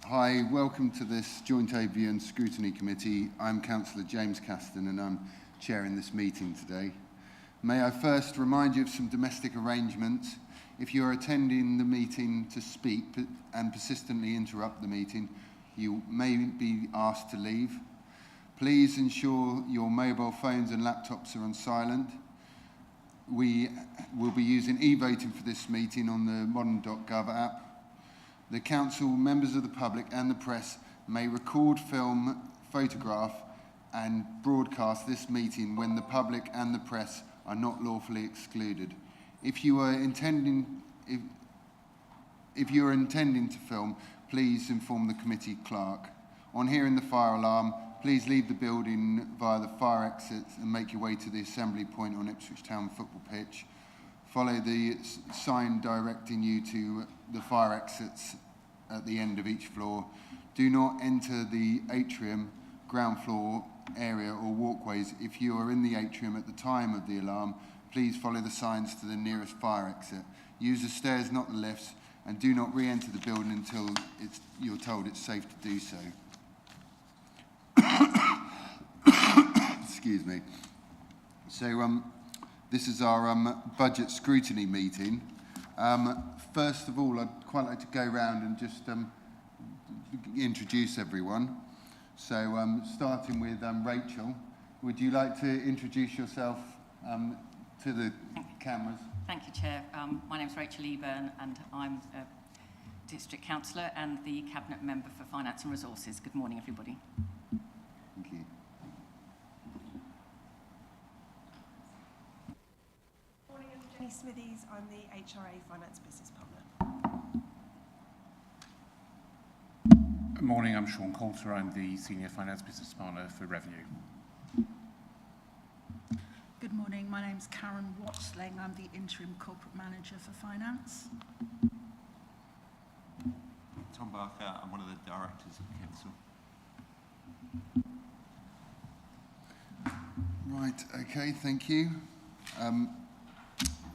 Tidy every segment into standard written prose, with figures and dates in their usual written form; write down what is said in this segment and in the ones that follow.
Hi, welcome to this Joint Overview and Scrutiny Committee. I'm Councillor James Caston and I'm chairing this meeting today. May I first remind you of some domestic arrangements. If you are attending the meeting to speak and persistently interrupt the meeting, you may be asked to leave. Please ensure your mobile phones and laptops are on silent. We will be using e-voting for this meeting on the modern.gov app. The Council, members of the public and the press may record, film, photograph and broadcast this meeting when the public and the press are not lawfully excluded. If you are intending to film, please inform the committee clerk. On hearing the fire alarm, please leave the building via the fire exits and make your way to the assembly point on Ipswich Town football pitch. Follow the sign directing you to the fire exits at the end of each floor. Do not enter the atrium, ground floor area or walkways. If you are in the atrium at the time of the alarm, please follow the signs to the nearest fire exit. Use the stairs, not the lifts, and do not re-enter the building until you're told it's safe to do so. Excuse me. So this is our budget scrutiny meeting. First of all, I'd quite like to go around and just introduce everyone. So starting with Rachel, would you like to introduce yourself to the cameras? Thank you, Chair. My name is Rachel Eburn and I'm a District Councillor and the Cabinet Member for Finance and Resources. Good morning, everybody. Thank you. Morning, I'm Jenny Smithies. I'm the HRA Finance Business Partner. Good morning, I'm Sean Coulter. I'm the Senior Finance Business Partner for Revenue. Good morning, my name's Karen Watling. I'm the Interim Corporate Manager for Finance. Tom Barker, I'm one of the Directors of the Council. Right, okay, thank you.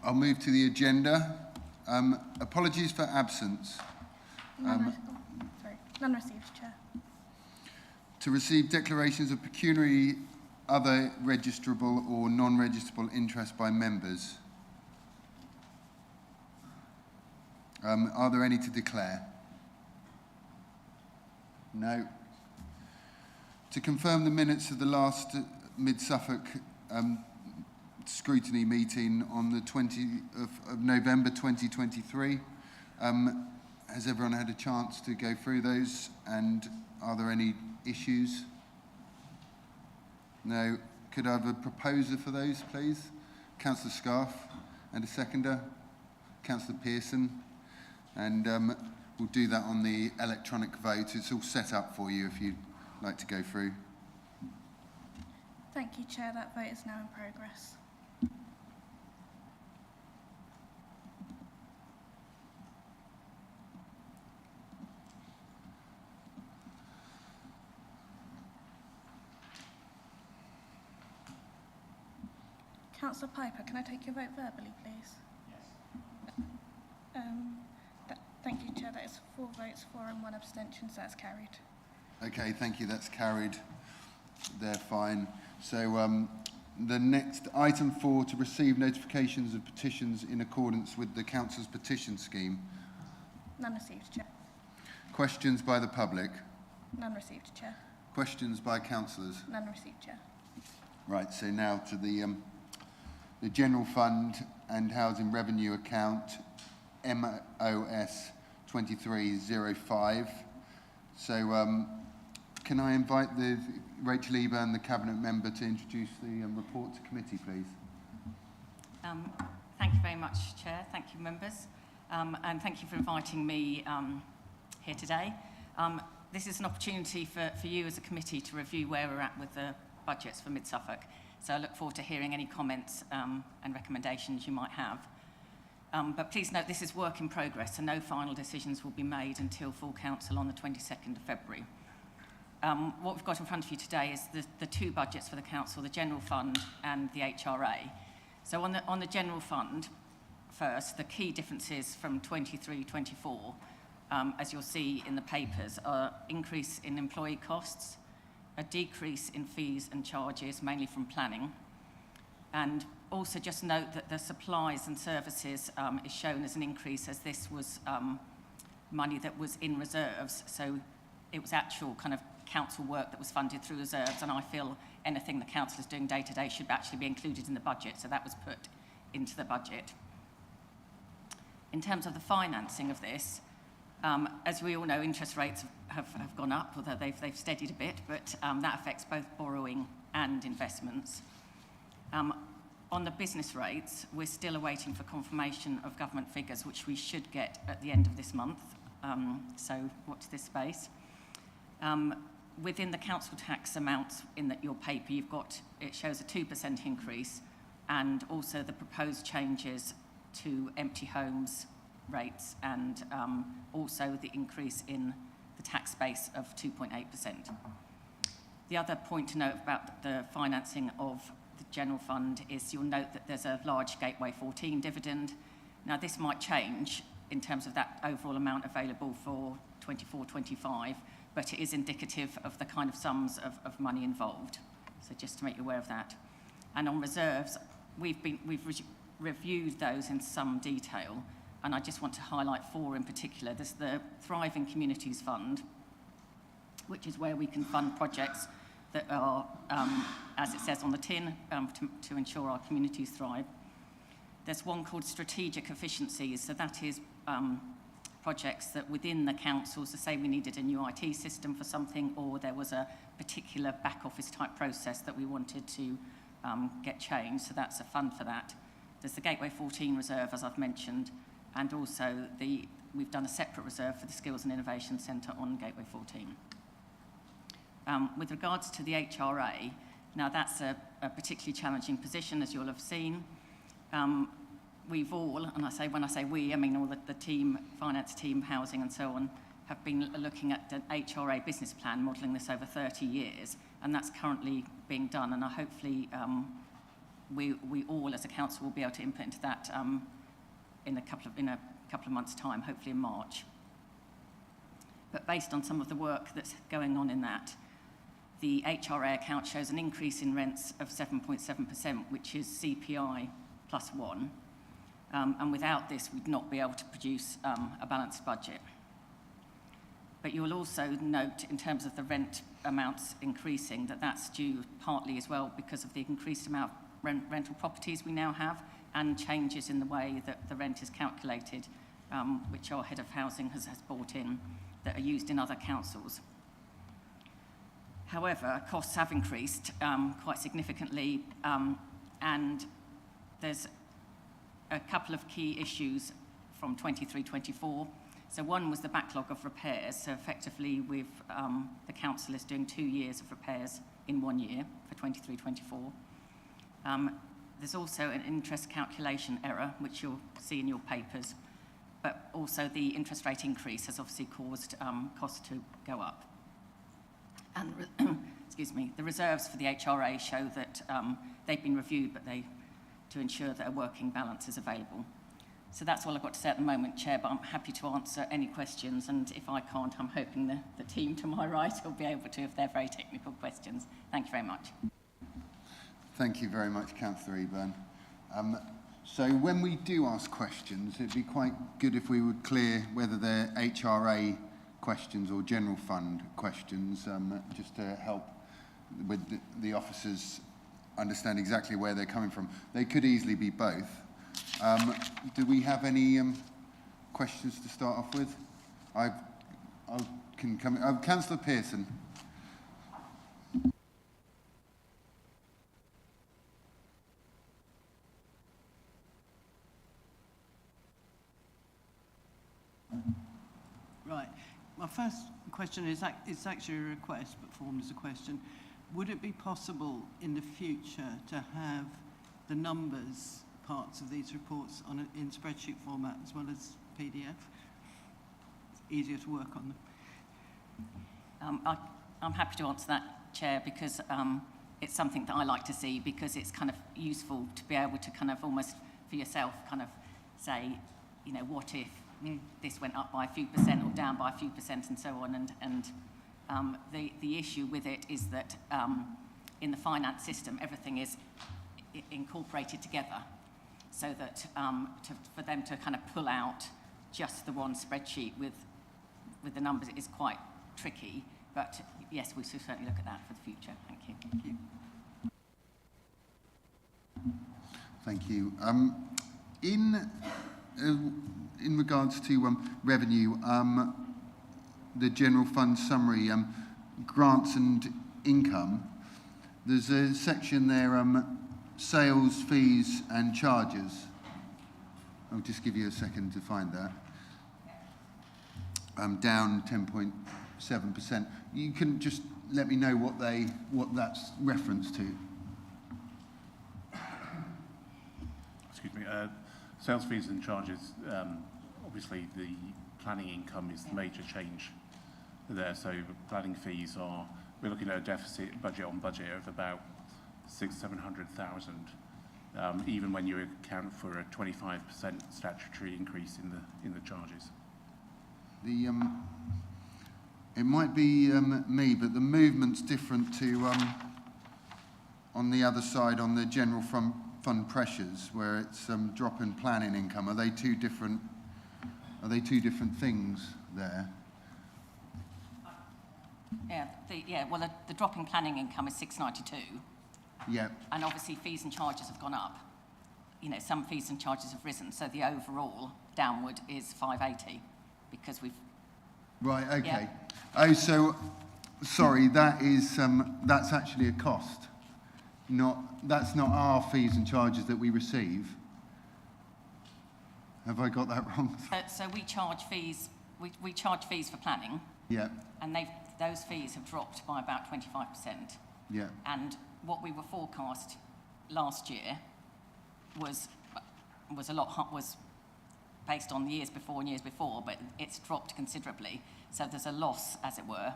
I'll move to the agenda. Apologies for absence. None received, Chair. To receive declarations of pecuniary, other registrable or non-registrable interest by members. Are there any to declare? No. To confirm the minutes of the last Mid-Suffolk scrutiny meeting on the 20th of November 2023. Has everyone had a chance to go through those, and are there any issues? No. Could I have a proposer for those, please? Councillor Scarf, and a seconder? Councillor Pearson. And we'll do that on the electronic vote. It's all set up for you if you'd like to go through. Thank you, Chair. That vote is now in progress. Councillor Piper, can I take your vote verbally, please? Yes. Thank you, Chair. That is 4 votes for and 1 abstention, so that's carried. Okay, thank you. That's carried. They're fine. So the next, item 4, to receive notifications of petitions in accordance with the Council's petition scheme. None received, Chair. Questions by the public? None received, Chair. Questions by councillors? None received, Chair. Right, so now to the General Fund and Housing Revenue Account, MOS 2305. So can I invite the Rachel Eburn, the Cabinet Member, to introduce the report to committee, please? Thank you very much, Chair. Thank you, members. And thank you for inviting me here today. This is an opportunity for you as a committee to review where we're at with the budgets for Mid-Suffolk. So I look forward to hearing any comments and recommendations you might have. But please note this is work in progress and no final decisions will be made until full council on the 22nd of February. What we've got in front of you today is the 2 budgets for the council, the General Fund and the HRA. So on the General Fund, first, the key differences from 23-24 as you'll see in the papers, are increase in employee costs, a decrease in fees and charges, mainly from planning, and also just note that the supplies and services is shown as an increase, as this was money that was in reserves, so it was actual kind of council work that was funded through reserves, and I feel anything the council is doing day to day should actually be included in the budget, so that was put into the budget. In terms of the financing of this, as we all know, interest rates have gone up, although they've steadied a bit, but that affects both borrowing and investments. On the business rates, we're still awaiting for confirmation of government figures, which we should get at the end of this month, so watch this space. Within the council tax amounts in your paper, it shows a 2% increase, and also the proposed changes to empty homes rates, and also the increase in the tax base of 2.8%. The other point to note about the financing of the general fund is you'll note that there's a large Gateway 14 dividend. Now this might change in terms of that overall amount available for 24-25, but it is indicative of the kind of sums of money involved. So just to make you aware of that. And on reserves, we've reviewed those in some detail, and I just want to highlight 4 in particular. There's the Thriving Communities Fund, which is where we can fund projects that are, as it says on the tin, to ensure our communities thrive. There's one called Strategic Efficiencies, so that is projects that within the councils, so say we needed a new IT system for something, or there was a particular back office type process that we wanted to get changed, so that's a fund for that. There's the Gateway 14 reserve, as I've mentioned, and also we've done a separate reserve for the Skills and Innovation Centre on Gateway 14. With regards to the HRA, now that's a particularly challenging position, as you'll have seen. We've all, and when I say we, I mean all the team, finance team, housing and so on, have been looking at an HRA business plan, modelling this over 30 years, and that's currently being done, and hopefully we all as a council will be able to input into that in a couple of months' time, hopefully in March. But based on some of the work that's going on in that, the HRA account shows an increase in rents of 7.7%, which is CPI plus 1. And without this, we'd not be able to produce a balanced budget. But you'll also note, in terms of the rent amounts increasing, that that's due partly as well because of the increased amount of rental properties we now have, and changes in the way that the rent is calculated, which our head of housing has brought in, that are used in other councils. However, costs have increased quite significantly, and there's a couple of key issues from 23-24. So one was the backlog of repairs. So effectively, the council is doing 2 years of repairs in 1 year for 23-24. There's also an interest calculation error, which you'll see in your papers, but also the interest rate increase has obviously caused costs to go up. And excuse me, the reserves for the HRA show that they've been reviewed, but to ensure that a working balance is available. So that's all I've got to say at the moment, Chair, but I'm happy to answer any questions, and if I can't, I'm hoping the team to my right will be able to if they're very technical questions. Thank you very much. Thank you very much, Councillor Eburn. So when we do ask questions, it'd be quite good if we would clear whether they're HRA questions or general fund questions, just to help with the officers understand exactly where they're coming from. They could easily be both. Do we have any questions to start off with? Councillor Pearson. Right. My first question is it's actually a request, but formed as a question. Would it be possible in the future to have the numbers parts of these reports in spreadsheet format as well as PDF? It's easier to work on them. I'm happy to answer that, Chair, because it's something that I like to see, because it's kind of useful to be able to kind of almost for yourself kind of say, you know, what if this went up by a few percent or down by a few percent and so on. And the issue with it is that in the finance system, everything is incorporated together, so that for them to kind of pull out just the one spreadsheet with the numbers is quite tricky. But yes, we should certainly look at that for the future. Thank you. Thank you. In regards to revenue, the general fund summary, grants and income, there's a section there, sales, fees and charges. I'll just give you a second to find that. Down 10.7%. You can just let me know what that's referenced to. Excuse me. Sales fees and charges, obviously the planning income is the major change there. So planning fees we're looking at a deficit budget on budget of about 600,000-700,000, even when you account for a 25% statutory increase in the charges. It might be me, but the movement's different to on the other side on the general fund pressures, where it's drop in planning income. Are they two different things there? Well, the drop in planning income is 692. Yeah. And obviously fees and charges have gone up. You know, some fees and charges have risen, so the overall downward is 580 because we've. Right. Okay. Yeah. Oh, so sorry. That's actually a cost. That's not our fees and charges that we receive. Have I got that wrong? So we charge fees. We charge fees for planning. Yeah. And those fees have dropped by about 25%. Yeah. What we were forecast last year was based on the years before, but it's dropped considerably. So there's a loss, as it were,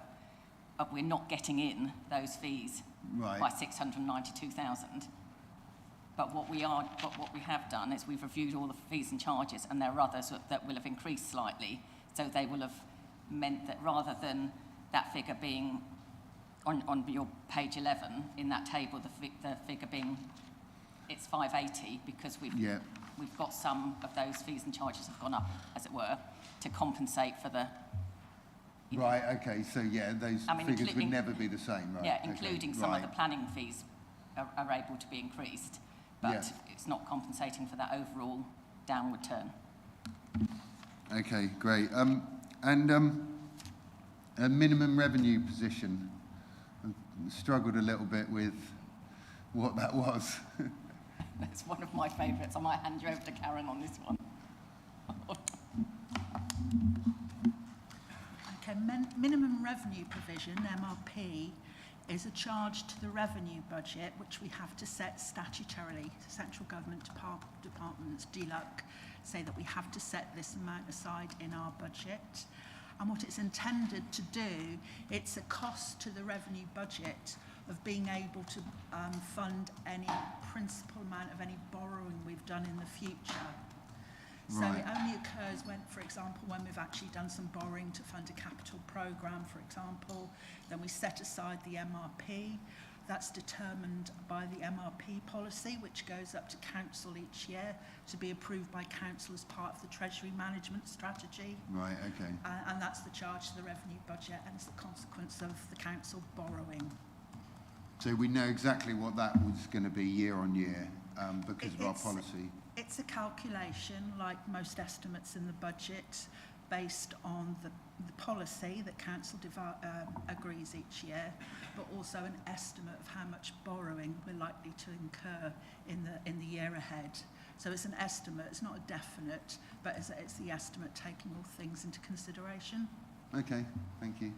but we're not getting in those fees by 692,000. But what we have done is we've reviewed all the fees and charges, and there are others that will have increased slightly. So they will have meant that rather than that figure being on your page 11 in that table, the figure being it's 580 because we've got some of those fees and charges have gone up, as it were, to compensate for the. Right. Okay. So those figures would never be the same, right? Yeah, including some of the planning fees are able to be increased, but it's not compensating for that overall downward turn. Okay, great. A minimum revenue position. I struggled a little bit with what that was. That's one of my favourites. I might hand you over to Karen on this one. Okay, minimum revenue provision, MRP, is a charge to the revenue budget, which we have to set statutorily. Central government departments, DLUC, say that we have to set this amount aside in our budget. And what it's intended to do, it's a cost to the revenue budget of being able to fund any principal amount of any borrowing we've done in the future. So it only occurs when, for example, when we've actually done some borrowing to fund a capital programme, for example, then we set aside the MRP. That's determined by the MRP policy, which goes up to council each year to be approved by council as part of the Treasury Management Strategy. Right, okay. And that's the charge to the revenue budget, and it's the consequence of the council borrowing. So we know exactly what that was going to be year on year because of our policy. It's a calculation, like most estimates in the budget, based on the policy that council agrees each year, but also an estimate of how much borrowing we're likely to incur in the year ahead. So it's an estimate, it's not a definite, but it's the estimate taking all things into consideration. Okay, thank you.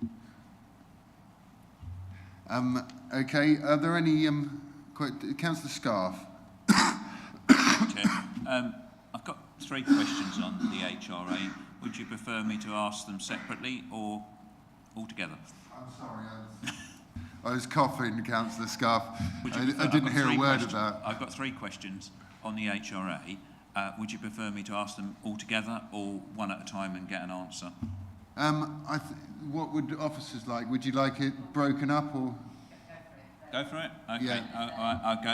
Okay, are there any Councillor Scarf? Chair, I've got 3 questions on the HRA. Would you prefer me to ask them separately or all together? I'm sorry, I was coughing, Councillor Scarf. I didn't hear a word of that. I've got 3 questions on the HRA. would you prefer me to ask them all together or one at a time and get an answer? What would officers like? Would you like it broken up or? Go for it? Okay, Yeah.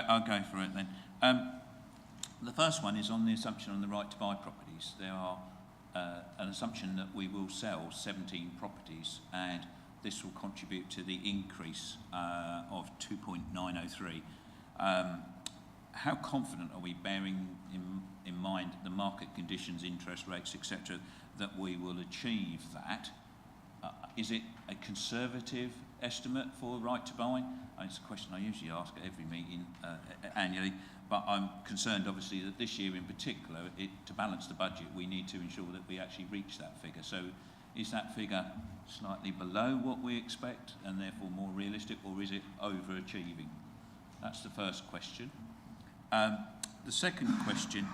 I'll go for it then. The first one is on the assumption on the right to buy properties. There are an assumption that we will sell 17 properties, and this will contribute to the increase of 2.903. How confident are we, bearing in mind the market conditions, interest rates, etc., that we will achieve that? Is it a conservative estimate for right to buy? It's a question I usually ask at every meeting annually, but I'm concerned obviously that this year in particular, to balance the budget, we need to ensure that we actually reach that figure. So is that figure slightly below what we expect and therefore more realistic, or is it overachieving? That's the first question. The second question,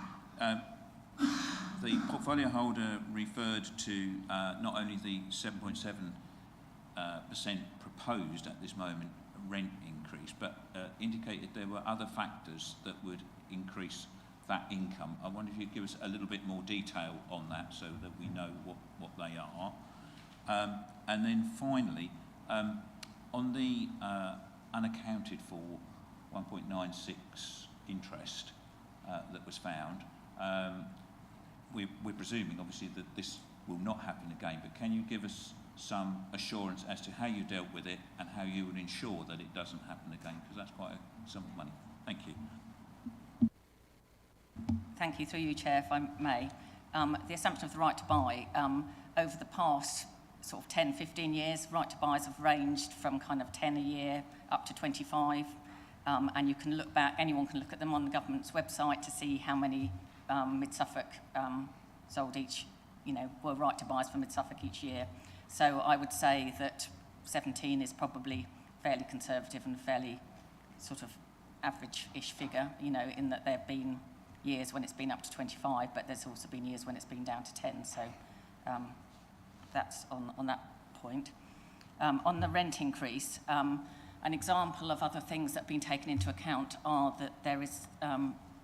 the portfolio holder referred to not only the 7.7% proposed at this moment rent increase, but indicated there were other factors that would increase that income. I wonder if you'd give us a little bit more detail on that so that we know what they are. And then finally, on the unaccounted for 1.96 interest that was found, we're presuming obviously that this will not happen again, but can you give us some assurance as to how you dealt with it and how you would ensure that it doesn't happen again, because that's quite a sum of money. Thank you. Thank you. Through you, Chair, if I may. The assumption of the right to buy, over the past sort of 10, 15 years, right to buys have ranged from kind of 10 a year up to 25. And you can look back, anyone can look at them on the government's website to see how many Mid-Suffolk sold each, were right to buys for Mid-Suffolk each year. So I would say that 17 is probably fairly conservative and fairly sort of average-ish figure, in that there have been years when it's been up to 25, but there's also been years when it's been down to 10. So that's on that point. On the rent increase, an example of other things that have been taken into account are that there is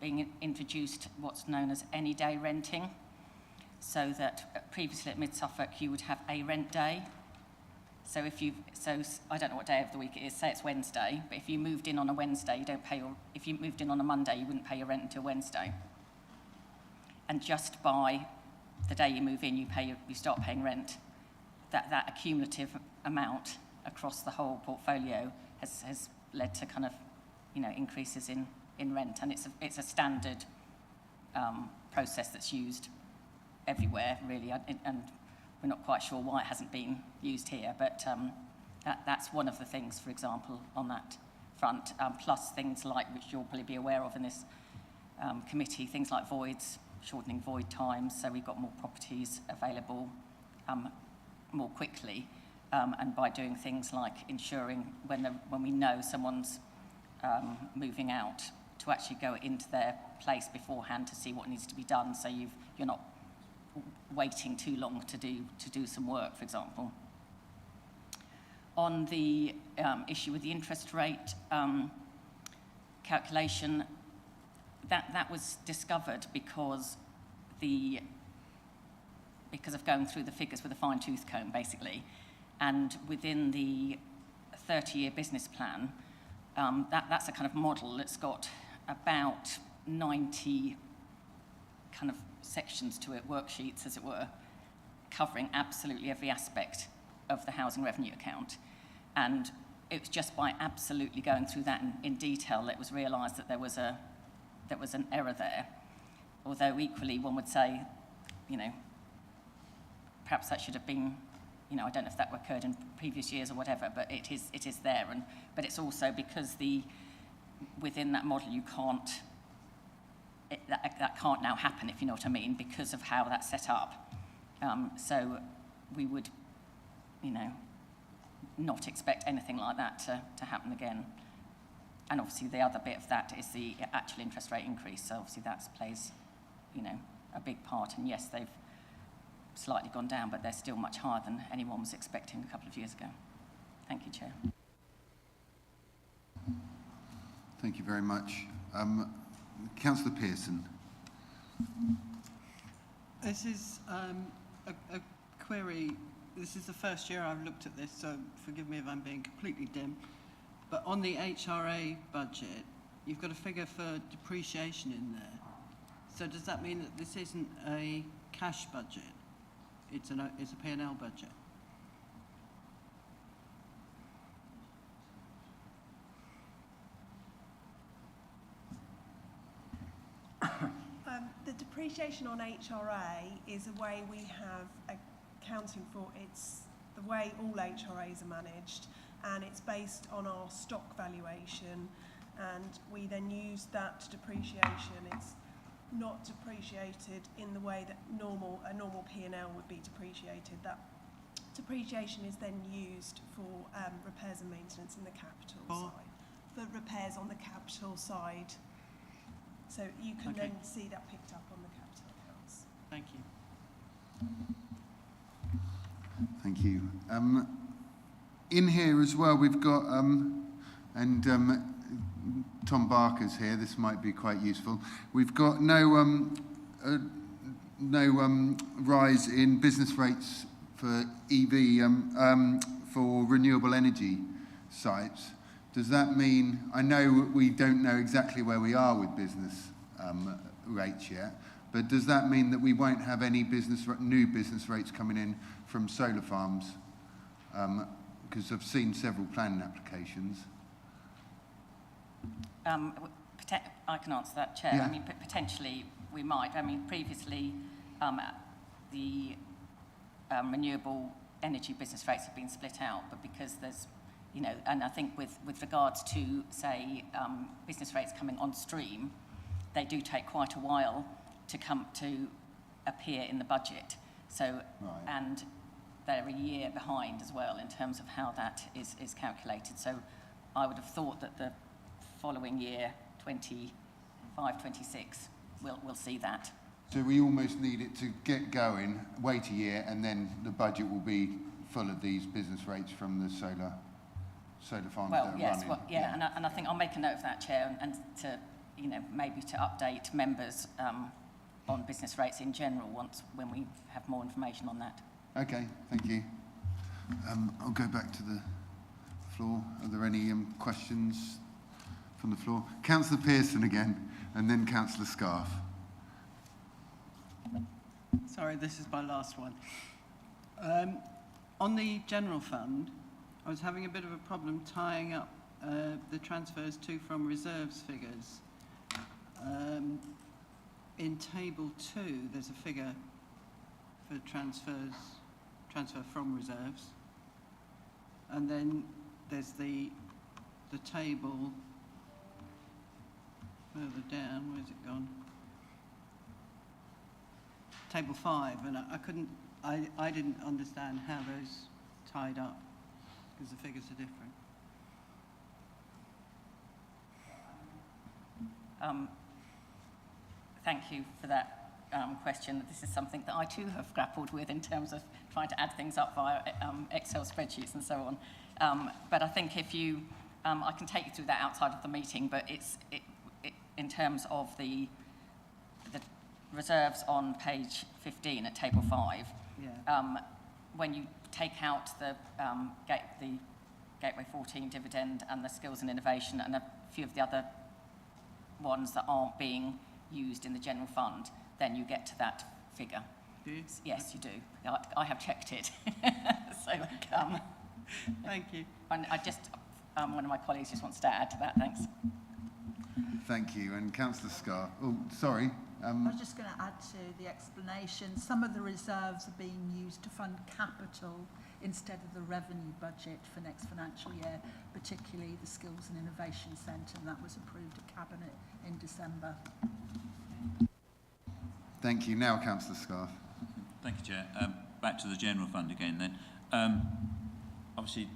being introduced what's known as any day renting, so that previously at Mid-Suffolk you would have a rent day. So I don't know what day of the week it is, say it's Wednesday, but if you moved in on a Wednesday, you don't pay if you moved in on a Monday, you wouldn't pay your rent until Wednesday. And just by the day you move in, you start paying rent. That accumulative amount across the whole portfolio has led to kind of, increases in rent, and it's a standard process that's used everywhere, really, and we're not quite sure why it hasn't been used here, but that's one of the things, for example, on that front, plus things like, which you'll probably be aware of in this committee, things like voids, shortening void times, so we've got more properties available more quickly, and by doing things like ensuring when we know someone's moving out, to actually go into their place beforehand to see what needs to be done, so you're not waiting too long to do some work, for example. On the issue with the interest rate calculation, that was discovered because of going through the figures with a fine-tooth comb, basically, and within the 30-year business plan, that's a kind of model that's got about 90 kind of sections to it, worksheets as it were, covering absolutely every aspect of the housing revenue account. And it was just by absolutely going through that in detail that it was realised that there was an error there. Although equally one would say, perhaps that should have been, I don't know if that occurred in previous years or whatever, but it is there. But it's also because within that model you can't, that can't now happen, if you know what I mean, because of how that's set up. So we would, not expect anything like that to happen again. And obviously the other bit of that is the actual interest rate increase. So obviously that plays, a big part. And yes, they've slightly gone down, but they're still much higher than anyone was expecting a couple of years ago. Thank you, Chair. Thank you very much. Councillor Pearson. This is a query. This is the first year I've looked at this, so forgive me if I'm being completely dim. But on the HRA budget, you've got a figure for depreciation in there. So does that mean that this isn't a cash budget? It's a P&L budget? The depreciation on HRA is a way we have accounting for it's the way all HRAs are managed, and it's based on our stock valuation, and we then use that depreciation. It's not depreciated in the way that a normal P&L would be depreciated. That depreciation is then used for repairs and maintenance in the capital side. For repairs on the capital side. So you can then see that picked up on the capital accounts. Thank you. Thank you. In here as well, we've got, Tom Barker's here, this might be quite useful. We've got no rise in business rates for EV, for renewable energy sites. Does that mean, I know we don't know exactly where we are with business rates yet, but does that mean that we won't have any new business rates coming in from solar farms? Because I've seen several planning applications. I can answer that, Chair. Yeah. I mean, potentially we might. I mean, previously the renewable energy business rates have been split out, but because there's, you know, and I think with regards to, say, business rates coming on stream, they do take quite a while to appear in the budget. So, Right. And they're a year behind as well in terms of how that is calculated. So I would have thought that the following year, 25, 26, we'll see that. So we almost need it to get going, wait a year, and then the budget will be full of these business rates from the solar farms Well, that are yes, running. well, yeah, and I think I'll make a note of that, Chair, and to, you know, maybe to update members on business rates in general when we have more information on that. Okay, thank you. I'll go back to the floor. Are there any questions from the floor? Councillor Pearson again, and then Councillor Scarf. Sorry, this is my last one. On the general fund, I was having a bit of a problem tying up the transfers to from reserves figures. In table 2, there's a figure for transfer from reserves, and then there's the table further down. Where's it gone? Table 5, and I didn't understand how those tied up because the figures are different. Thank you for that question. This is something that I too have grappled with in terms of trying to add things up via Excel spreadsheets and so on. But I think if you, I can take you through that outside of the meeting, but it's in terms of the reserves on page 15 at table 5. Yeah. When you take out the Gateway 14 dividend and the skills and innovation and a few of the other ones that aren't being used in the general fund, then you get to that figure. Do you? Yes, you do. I have checked it. So, Thank you. and I just, one of my colleagues just wants to add to that. Thanks. Thank you. And Councillor Scarf. Oh, sorry. I was just going to add to the explanation. Some of the reserves are being used to fund capital instead of the revenue budget for next financial year, particularly the Skills and Innovation Centre, and that was approved at Cabinet in December. Thank you. Now, Councillor Scarf. Thank you, Chair. Back to the general fund again then. Obviously,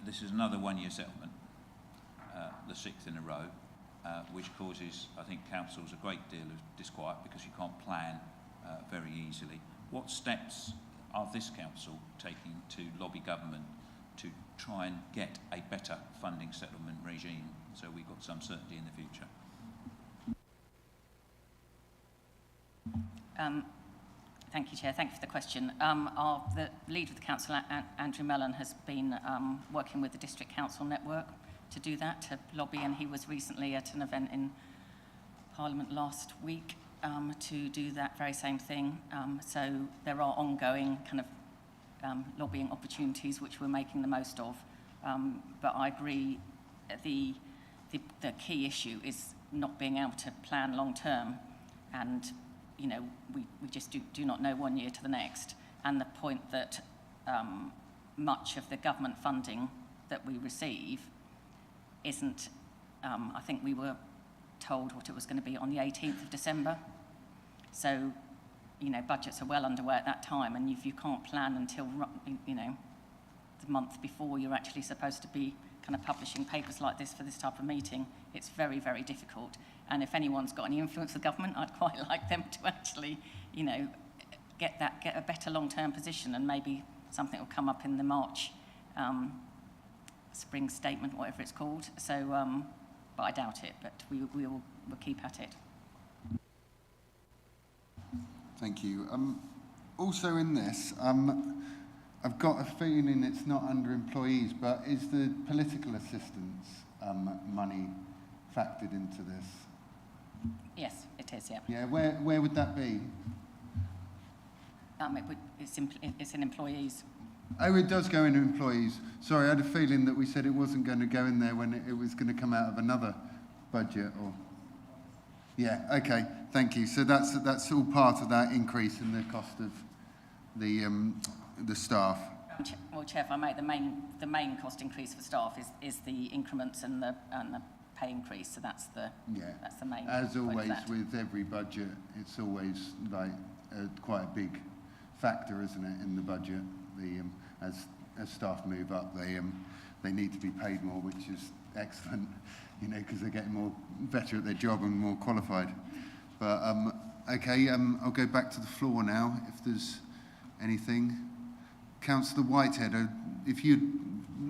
this is another one-year settlement, the 6th in a row, which causes, I think, councils a great deal of disquiet because you can't plan very easily. What steps are this council taking to lobby government to try and get a better funding settlement regime so we've got some certainty in the future? Thank you, Chair. Thank you for the question. The lead with the council, Andrew Mellon, has been working with the District Council Network to do that, to lobby, and he was recently at an event in Parliament last week to do that very same thing. So there are ongoing kind of lobbying opportunities which we're making the most of. But I agree, the key issue is not being able to plan long term, and you know, we just do not know 1 year to the next. And the point that much of the government funding that we receive isn't, I think we were told what it was going to be on the 18th of December. So, you know, budgets are well underway at that time, and if you can't plan until, you know, the month before you're actually supposed to be kind of publishing papers like this for this type of meeting, it's very, very difficult. And if anyone's got any influence with government, I'd quite like them to actually, you know, get a better long-term position, and maybe something will come up in the March spring statement, whatever it's called. So, but I doubt it, but we'll keep at it. Thank you. Also in this, I've got a feeling it's not under employees, but is the political assistance money factored into this? Yes, it is, yeah. Yeah, where would that be? It's in employees. Oh, it does go into employees. Sorry, I had a feeling that we said it wasn't going to go in there when it was going to come out of another budget. Or yeah, okay, thank you. So that's all part of that increase in the cost of the staff. Well, Chair, if I may, the main cost increase for staff is the increments and the pay increase. So that's the main. As always with every budget, it's always like quite a big factor, isn't it, in the budget? As staff move up, they need to be paid more, which is excellent, you know, because they're getting better at their job and more qualified. But okay, I'll go back to the floor now. If there's anything, Councillor Whitehead, if you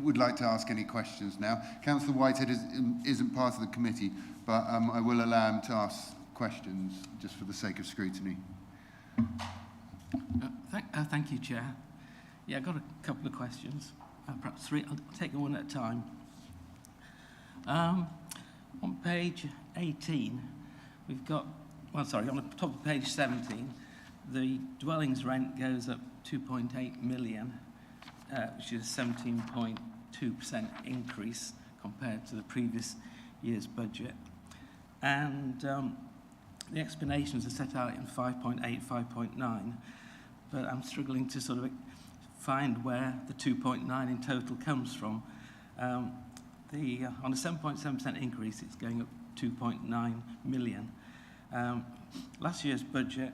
would like to ask any questions now. Councillor Whitehead isn't part of the committee, but I will allow him to ask questions just for the sake of scrutiny. Thank you, Chair. Yeah, I've got a couple of questions, perhaps three. I'll take them one at a time. On page 18, we've got, well, sorry, on the top of page 17, the dwellings rent goes up 2.8 million, which is a 17.2% increase compared to the previous year's budget. And the explanations are set out in 5.8, 5.9, but I'm struggling to sort of find where the 2.9 in total comes from. On a 7.7% increase, it's going up 2.9 million. Last year's budget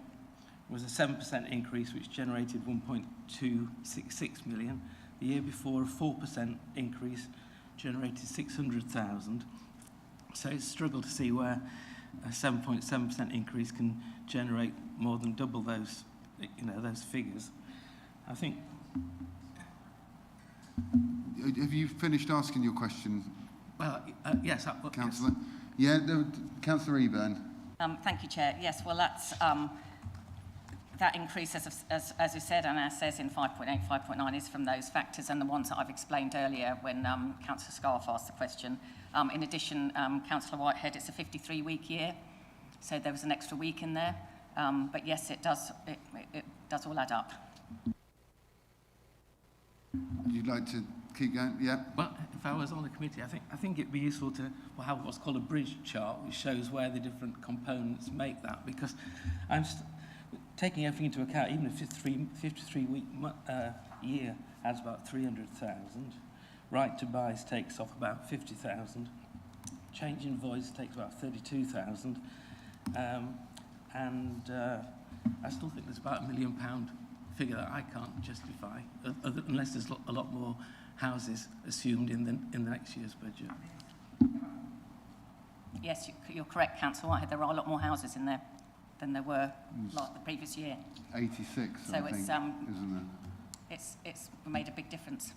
was a 7% increase, which generated 1.266 million. The year before, a 4% increase generated 600,000. So it's struggled to see where a 7.7% increase can generate more than double those, you know, those figures. I think. Have you finished asking your question? Well, yes, Councillor. Yes. Yeah, Councillor Eburn. Thank you, Chair. Yes, well, that's that increase, as you said, and as says in 5.8, 5.9, is from those factors and the ones that I've explained earlier when Councillor Scarf asked the question. In addition, Councillor Whitehead, it's a 53-week year, so there was an extra week in there. But yes, it does all add up. Would you like to keep going? Yeah. Well, if I was on the committee, I think it'd be useful to have what's called a bridge chart, which shows where the different components make that, because I'm taking everything into account. Even a 53-week year adds about 300,000. Right to buys takes off about 50,000. Change in voice takes about 32,000. And I still think there's about £1 million figure that I can't justify, unless there's a lot more houses assumed in the next year's budget. Yes, you're correct, Councillor Whitehead. There are a lot more houses in there than there were like the previous year. 86, so I think, isn't it? It's made a big difference.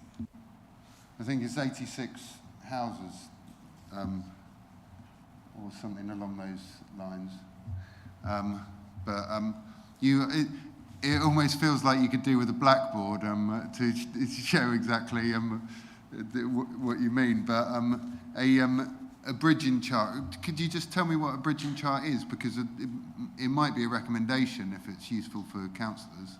I think it's 86 houses, or something along those lines. But It almost feels like you could do with a blackboard to show exactly what you mean. But a bridging chart, could you just tell me what a bridging chart is? Because it might be a recommendation if it's useful for councillors.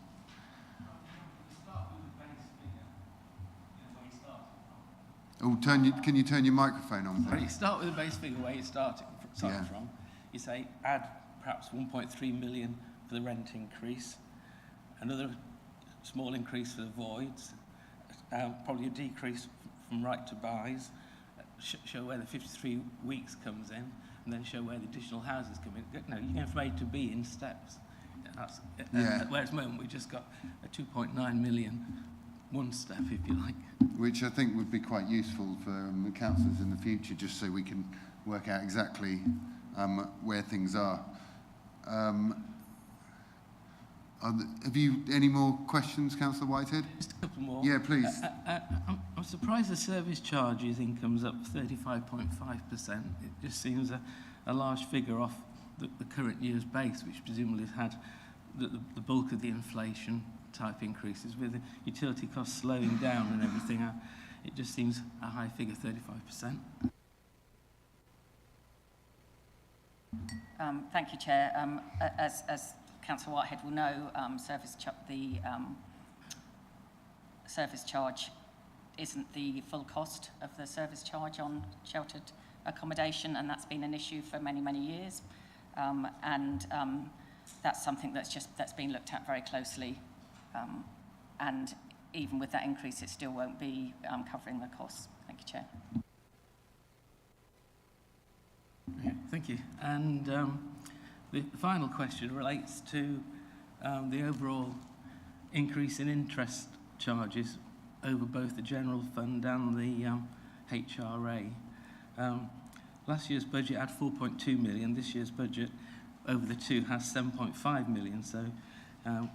Oh, can you turn your microphone on, please? You start with a base figure where you're starting Yeah. from. You say add perhaps 1.3 million for the rent increase, another small increase for the voids, probably a decrease from right to buys, show where the 53 weeks comes in, and then show where the additional houses come in. No, you're going from A to B in steps. Whereas at the moment we've just got a 2.9 million one step, if you like. Which I think would be quite useful for the councillors in the future, just so we can work out exactly where things are. Have you any more questions, Councillor Whitehead? Just a couple more. Yeah, please. I'm surprised the service charges income's up 35.5%. It just seems a large figure off the current year's base, which presumably has had the bulk of the inflation type increases. With the utility costs slowing down and everything, it just seems a high figure, 35%. Thank you, Chair. As Councillor Whitehead will know, service charge isn't the full cost of the service charge on sheltered accommodation, and that's been an issue for many, many years. That's something that's been looked at very closely. And even with that increase, it still won't be covering the costs. Thank you, Chair. Okay, thank you. And the final question relates to the overall increase in interest charges over both the general fund and the HRA. Last year's budget had 4.2 million. This year's budget over the two has 7.5 million. So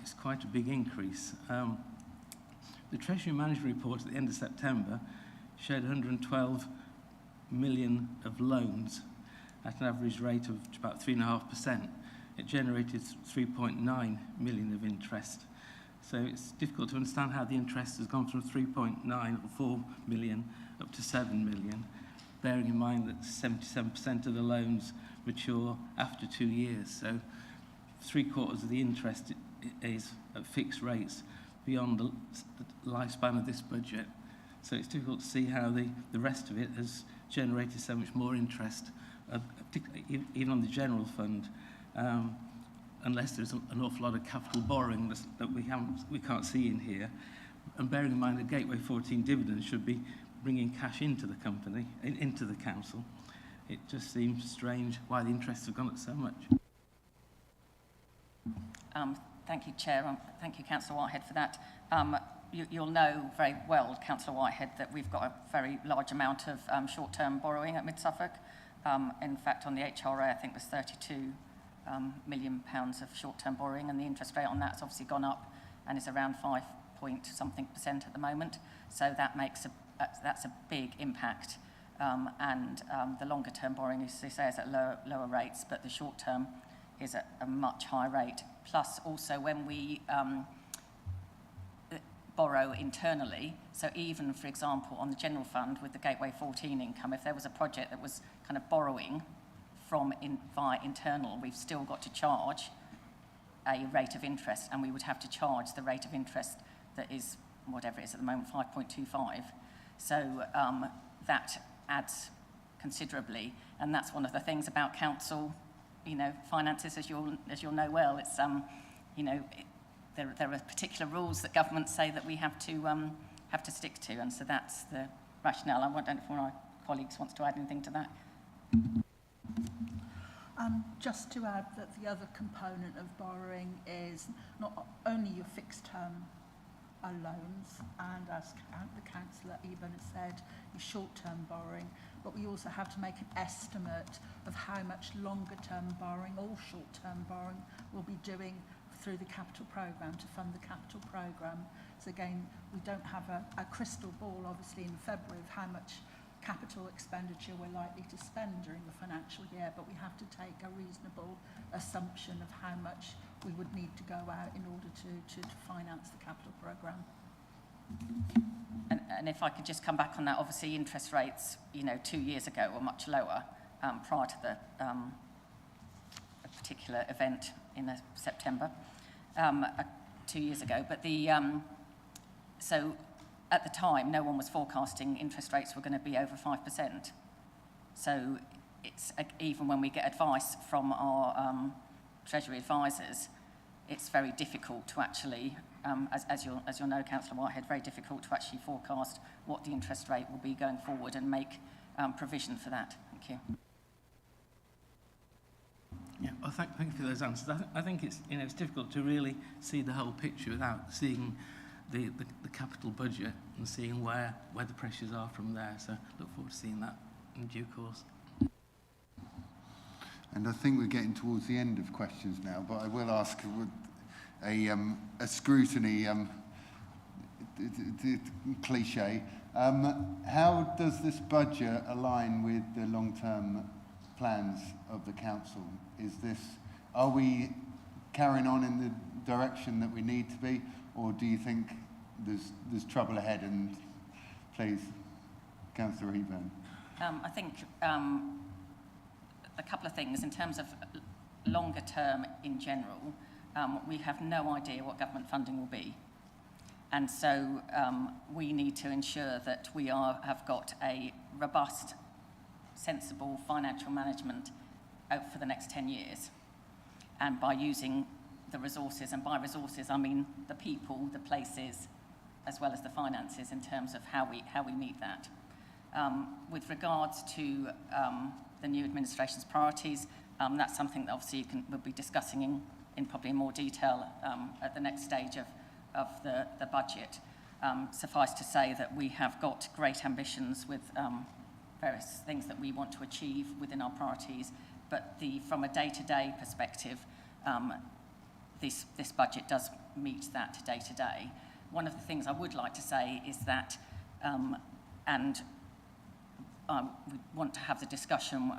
it's quite a big increase. The Treasury Management Report at the end of September showed 112 million of loans at an average rate of about 3.5%. It generated 3.9 million of interest. So it's difficult to understand how the interest has gone from 3.9 or 4 million up to 7 million, bearing in mind that 77% of the loans mature after 2 years. So 3/4 of the interest is at fixed rates beyond the lifespan of this budget. So it's difficult to see how the rest of it has generated so much more interest, particularly even on the general fund, unless there's an awful lot of capital borrowing that we can't see in here. And bearing in mind the Gateway 14 dividends should be bringing cash into the company, into the council, it just seems strange why the interests have gone up so much. Thank you, Chair. Thank you, Councillor Whitehead, for that. You'll know very well, Councillor Whitehead, that we've got a very large amount of short-term borrowing at Mid-Suffolk. In fact, on the HRA, I think there's 32 million pounds of short-term borrowing, and the interest rate on that has obviously gone up and is around 5.something% at the moment. So that's a big impact. The longer-term borrowing, as they say, is at lower rates, but the short-term is at a much higher rate. Plus, also, when we borrow internally, so even, for example, on the general fund with the Gateway 14 income, if there was a project that was kind of borrowing via internal, we've still got to charge a rate of interest, and we would have to charge the rate of interest that is, whatever it is at the moment, 5.25. So that adds considerably, and that's one of the things about council, finances, as you'll know well. It's there are particular rules that governments say that we have to stick to, and so that's the rationale. I don't know if one of my colleagues wants to add anything to that. Just to add that the other component of borrowing is not only your fixed term loans, and as the councillor even said, your short-term borrowing, but we also have to make an estimate of how much longer-term borrowing or short-term borrowing we'll be doing through the capital programme to fund the capital programme. So again, we don't have a crystal ball, obviously, in February of how much capital expenditure we're likely to spend during the financial year, but we have to take a reasonable assumption of how much we would need to go out in order to finance the capital programme. And if I could just come back on that, obviously interest rates, 2 years ago were much lower prior to the a particular event in September 2 years ago. But so at the time, no one was forecasting interest rates were going to be over 5%. So it's even when we get advice from our Treasury advisors, it's very difficult to actually, as you'll know, Councillor Whitehead, very difficult to actually forecast what the interest rate will be going forward and make provision for that. Thank you. Yeah, well, thank you for those answers. I think it's difficult to really see the whole picture without seeing the capital budget and seeing where the pressures are from there. So look forward to seeing that in due course. And I think we're getting towards the end of questions now, but I will ask a scrutiny cliche. How does this budget align with the long-term plans of the council? Are we carrying on in the direction that we need to be, or do you think there's trouble ahead? And please, Councillor Eburn. I think a couple of things in terms of longer term in general. We have no idea what government funding will be, and so we need to ensure that we have got a robust, sensible financial management out for the next 10 years, and by using the resources, and by resources I mean the people, the places, as well as the finances in terms of how we meet that. With regards to the new administration's priorities, that's something that obviously we'll be discussing in probably more detail at the next stage of the budget. Suffice to say that we have got great ambitions with various things that we want to achieve within our priorities, but from a day-to-day perspective, this budget does meet that day-to-day. One of the things I would like to say is that, we want to have the discussion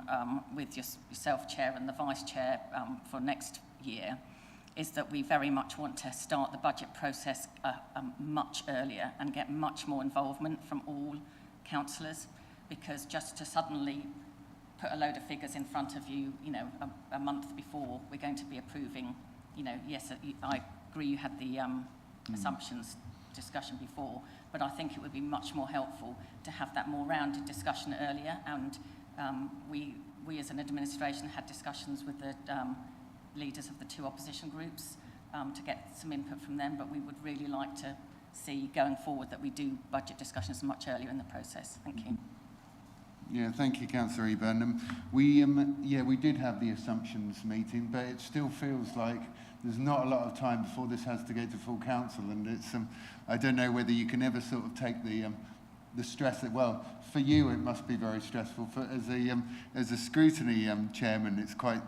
with yourself, Chair, and the Vice Chair for next year, is that we very much want to start the budget process much earlier and get much more involvement from all councillors, because just to suddenly put a load of figures in front of you, a month before we're going to be approving, yes, I agree you had the assumptions discussion before, but I think it would be much more helpful to have that more rounded discussion earlier, and we as an administration had discussions with the leaders of the two opposition groups to get some input from them, but we would really like to see going forward that we do budget discussions much earlier in the process. Thank you. Yeah, thank you, Councillor Eburn. We did have the assumptions meeting, but it still feels like there's not a lot of time before this has to go to full council, and it's I don't know whether you can ever sort of take the stress that, well, for you it must be very stressful. As a scrutiny chairman, it's quite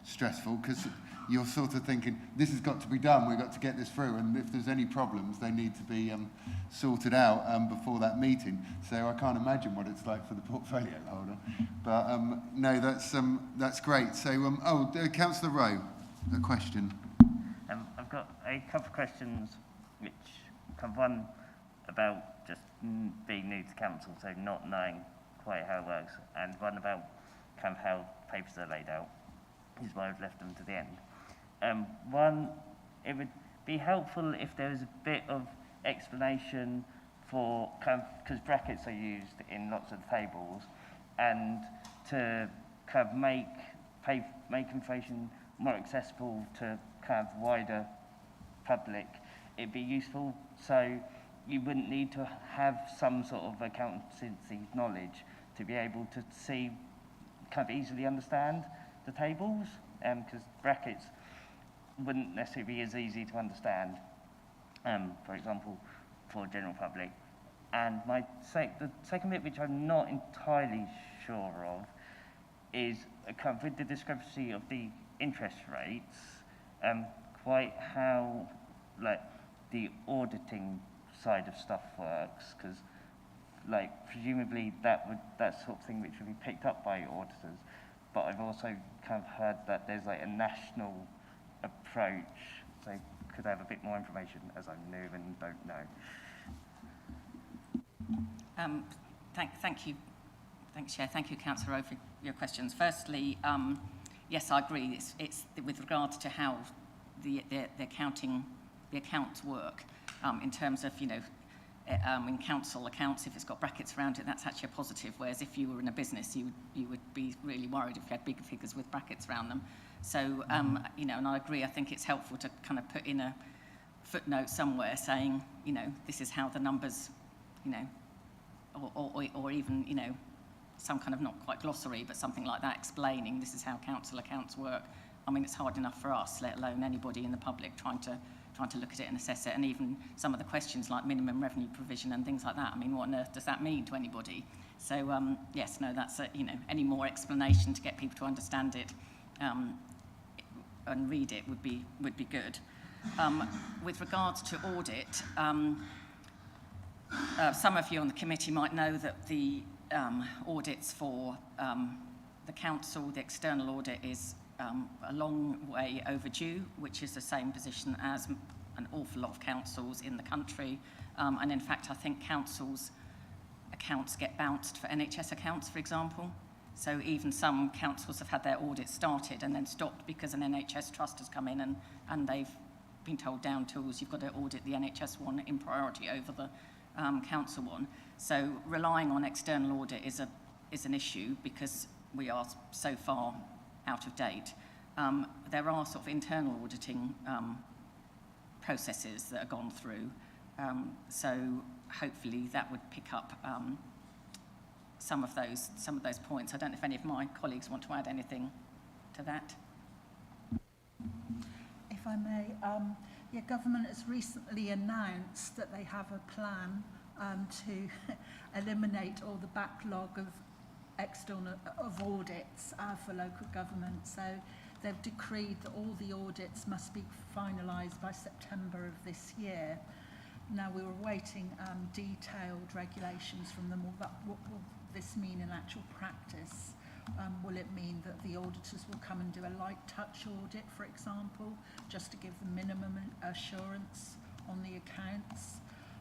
stressful, because you're sort of thinking, this has got to be done, we've got to get this through, and if there's any problems, they need to be sorted out before that meeting. So I can't imagine what it's like for the portfolio holder. But no, that's great. So, Councillor Rowe, a question. I've got a couple of questions, which kind of one about just being new to council, so not knowing quite how it works, and one about kind of how papers are laid out, is why I've left them to the end. One, it would be helpful if there was a bit of explanation for kind of, because brackets are used in lots of tables, and to kind of make information more accessible to kind of wider public, it'd be useful, so you wouldn't need to have some sort of accountancy knowledge to be able to see, kind of easily understand the tables, because brackets wouldn't necessarily be as easy to understand, for example, for general public. And the second bit, which I'm not entirely sure of, is kind of with the discrepancy of the interest rates, quite how the auditing side of stuff works, because presumably that's sort of thing which would be picked up by auditors. But I've also kind of heard that there's a national approach. So could I have a bit more information, as I'm new and don't know? Thank you. Thanks, Chair. Thank you, Councillor Rowe, for your questions. Firstly, yes, I agree. It's with regards to how the accounts work in terms of, in council accounts, if it's got brackets around it, that's actually a positive. Whereas if you were in a business, you would be really worried if you had big figures with brackets around them. So, and I agree. I think it's helpful to kind of put in a footnote somewhere saying, this is how the numbers, or even, some kind of not quite glossary, but something like that explaining this is how council accounts work. I mean, it's hard enough for us, let alone anybody in the public trying to look at it and assess it. And even some of the questions like minimum revenue provision and things like that. I mean, what on earth does that mean to anybody? So, yes, no, that's, any more explanation to get people to understand it and read it would be good. With regards to audit, some of you on the committee might know that the audits for the council, the external audit is a long way overdue, which is the same position as an awful lot of councils in the country. And in fact, I think councils' accounts get bounced for NHS accounts, for example. So even some councils have had their audit started and then stopped because an NHS trust has come in and they've been told down tools, you've got to audit the NHS one in priority over the council one. So relying on external audit is an issue because we are so far out of date. There are sort of internal auditing processes that are gone through. So hopefully that would pick up some of those points. I don't know if any of my colleagues want to add anything to that. If I may, government has recently announced that they have a plan to eliminate all the backlog of external audits for local government. So they've decreed that all the audits must be finalised by September of this year. Now we're awaiting detailed regulations from them. What will this mean in actual practice? Will it mean that the auditors will come and do a light touch audit, for example, just to give the minimum assurance on the accounts?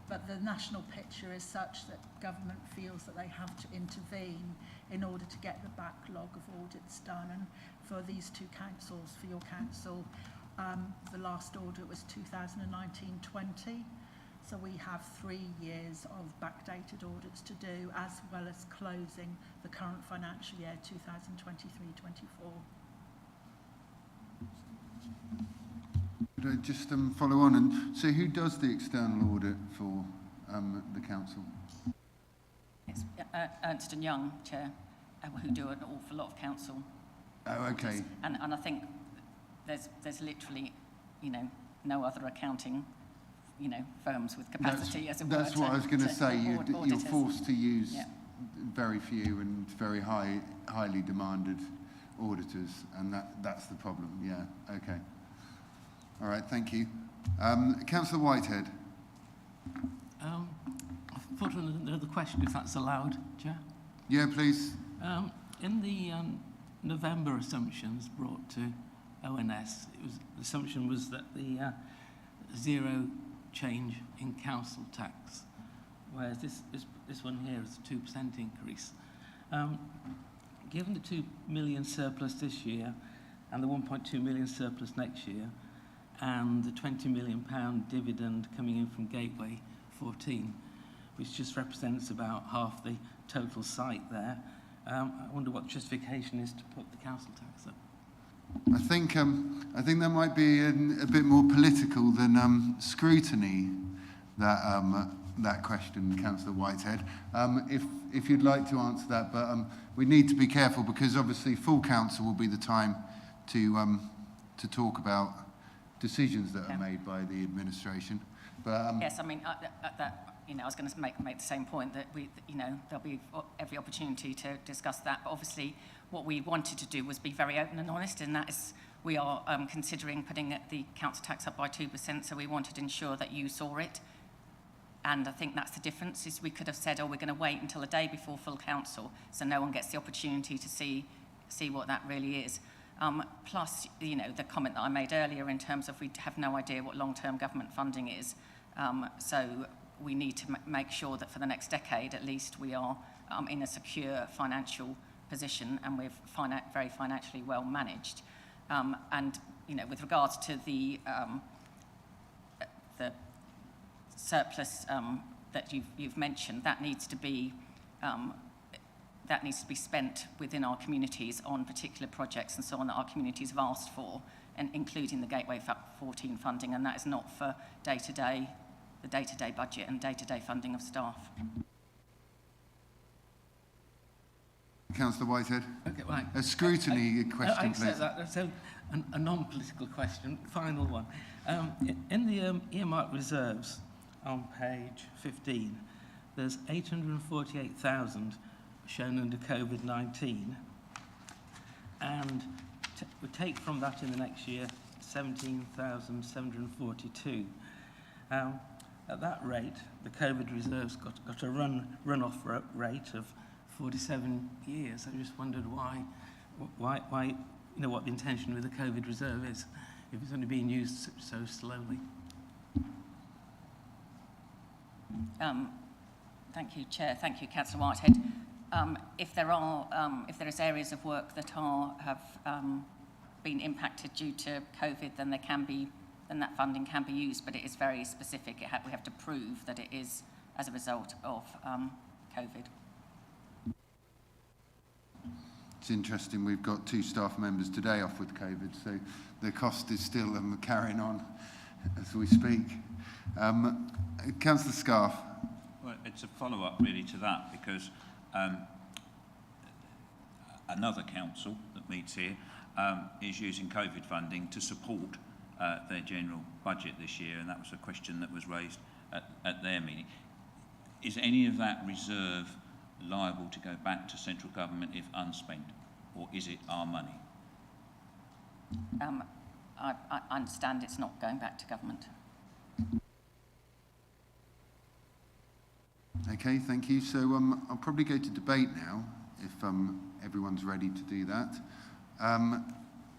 But the national picture is such that government feels that they have to intervene in order to get the backlog of audits done. And for these two councils, for your council, the last audit was 2019-20. So we have 3 years of backdated audits to do, as well as closing the current financial year, 2023-24. Could I just follow on? And so who does the external audit for the council? It's Ernst & Young, Chair, who do an awful lot of council. Oh, okay. And I think there's literally, no other accounting firms with capacity, as it were. That's what I was going to say. You're forced to use very few and very highly demanded auditors, and that's the problem. Yeah. Okay. All right. Thank you, Councillor Whitehead. I've put another question, if that's allowed, Chair. Yeah, please. In the November assumptions brought to ONS, the assumption was that the zero change in council tax, whereas this one here is a 2% increase. Given the 2 million surplus this year and the 1.2 million surplus next year, and the £20 million dividend coming in from Gateway 14, which just represents about half the total site there, I wonder what justification is to put the council tax up. I think that might be a bit more political than scrutiny. That question, Councillor Whitehead. If you'd like to answer that, but we need to be careful because obviously full council will be the time to talk about decisions that are made by the administration. But yes, I mean I was going to make the same point that there'll be every opportunity to discuss that. But obviously, what we wanted to do was be very open and honest, and that is we are considering putting the council tax up by 2%. So we wanted to ensure that you saw it, and I think that's the difference. Is we could have said, oh, we're going to wait until the day before full council, so no one gets the opportunity to see what that really is. Plus, you know, the comment that I made earlier in terms of we have no idea what long-term government funding is. So we need to make sure that for the next decade, at least, we are in a secure financial position and we're very financially well managed. And, you know, with regards to the surplus that you've mentioned, that needs to be spent within our communities on particular projects and so on that our communities have asked for, and including the Gateway 14 funding, and that is not for the day-to-day budget and day-to-day funding of staff. Councillor Whitehead. Okay, right. A scrutiny I question, accept please. that. So, a non-political question, final one. In the earmark reserves on page 15, there's 848,000 shown under COVID-19, and we take from that in the next year 17,742. At that rate, the COVID reserves got a run-off rate of 47 years. I just wondered why, you know, what the intention with the COVID reserve is, if it's only being used so slowly. Thank you, Chair. Thank you, Councillor Whitehead. If there is areas of work that have been impacted due to COVID, then that funding can be used, but it is very specific. We have to prove that it is as a result of COVID. It's interesting, we've got 2 staff members today off with COVID, so the cost is still carrying on as we speak. Councillor Scarf. Well, it's a follow-up really to that, because another council that meets here is using COVID funding to support their general budget this year, and that was a question that was raised at their meeting. Is any of that reserve liable to go back to central government if unspent, or is it our money? I understand it's not going back to government. Okay, thank you. So I'll probably go to debate now, if everyone's ready to do that.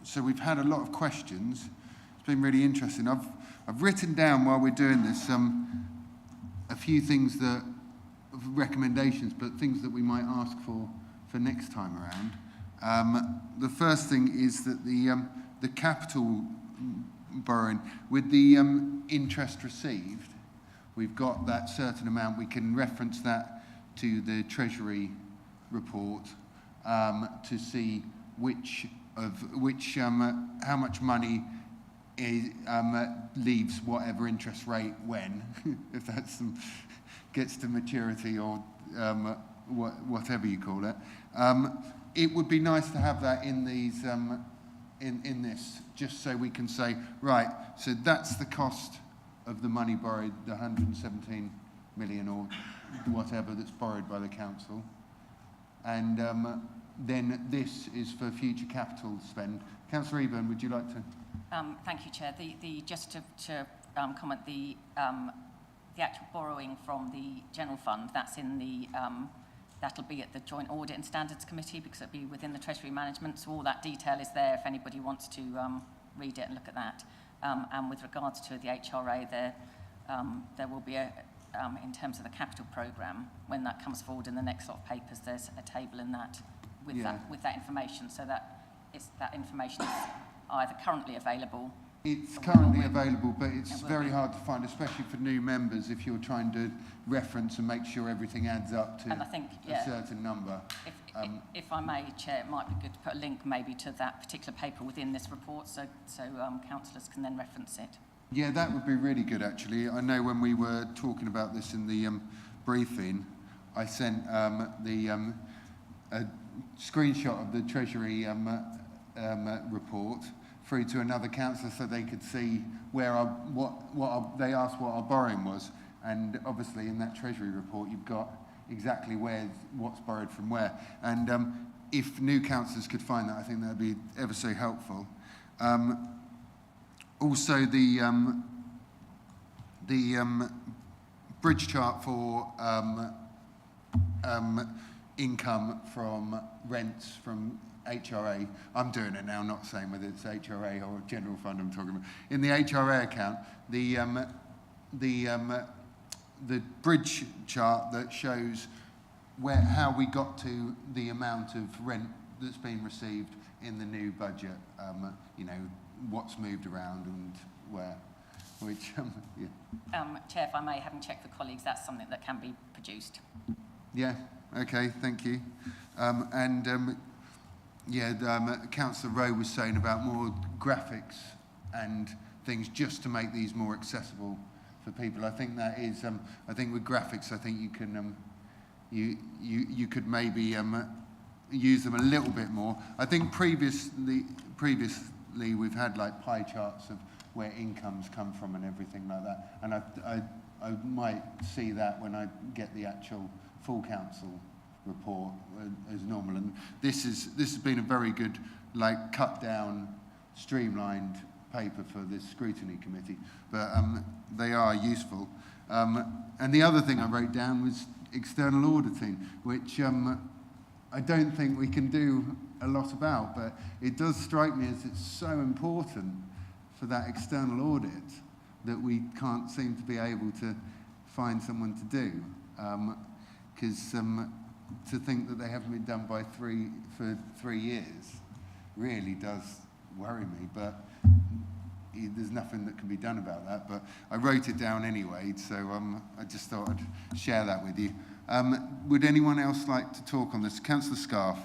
So we've had a lot of questions. It's been really interesting. I've written down while we're doing this a few things that, recommendations, but things that we might ask for next time around. The first thing is that the capital borrowing, with the interest received, we've got that certain amount. We can reference that to the Treasury report to see how much money leaves whatever interest rate when, if that's gets to maturity or whatever you call it. It would be nice to have that in these in this, just so we can say, right, so that's the cost of the money borrowed, the 117 million or whatever that's borrowed by the council, and then this is for future capital spend. Councillor Eburn, would you like to? Thank you, Chair. Just to comment, the actual borrowing from the general fund, that's in the that'll be at the Joint Audit and Standards Committee, because it'll be within the Treasury Management, so all that detail is there if anybody wants to read it and look at that. And with regards to the HRA, there will be in terms of the capital programme, when that comes forward in the next lot of papers, there's a table in that with that information, so that information is either currently available. It's currently available, but it's very hard to find, especially for new members, if you're trying to reference and make sure everything adds up to a certain number. If I may, Chair, it might be good to put a link maybe to that particular paper within this report, so councillors can then reference it. Yeah, that would be really good, actually. I know when we were talking about this in the briefing, I sent a screenshot of the Treasury report through to another councillor so they could see where they asked what our borrowing was, and obviously in that Treasury report you've got exactly what's borrowed from where, and if new councillors could find that, I think that would be ever so helpful. Also the bridge chart for income from rents from HRA, I'm doing it now, not saying whether it's HRA or general fund I'm talking about. In the HRA account, the bridge chart that shows how we got to the amount of rent that's been received in the new budget, you know, what's moved around and where, which, yeah. Chair, if I may, having checked for colleagues, that's something that can be produced. Yeah, okay, thank you. Councillor Rowe was saying about more graphics and things just to make these more accessible for people. I think that is, I think with graphics, I think you can, you could maybe use them a little bit more. I think previously we've had like pie charts of where incomes come from and everything like that. And I might see that when I get the actual full council report as normal. And this has been a very good, like, cut down, streamlined paper for this scrutiny committee. But they are useful. And the other thing I wrote down was external auditing, which I don't think we can do a lot about, but it does strike me as it's so important for that external audit that we can't seem to be able to find someone to do. Because to think that they haven't been done for 3 years really does worry me, but there's nothing that can be done about that. But I wrote it down anyway, so I just thought I'd share that with you. Would anyone else like to talk on this? Councillor Scarf.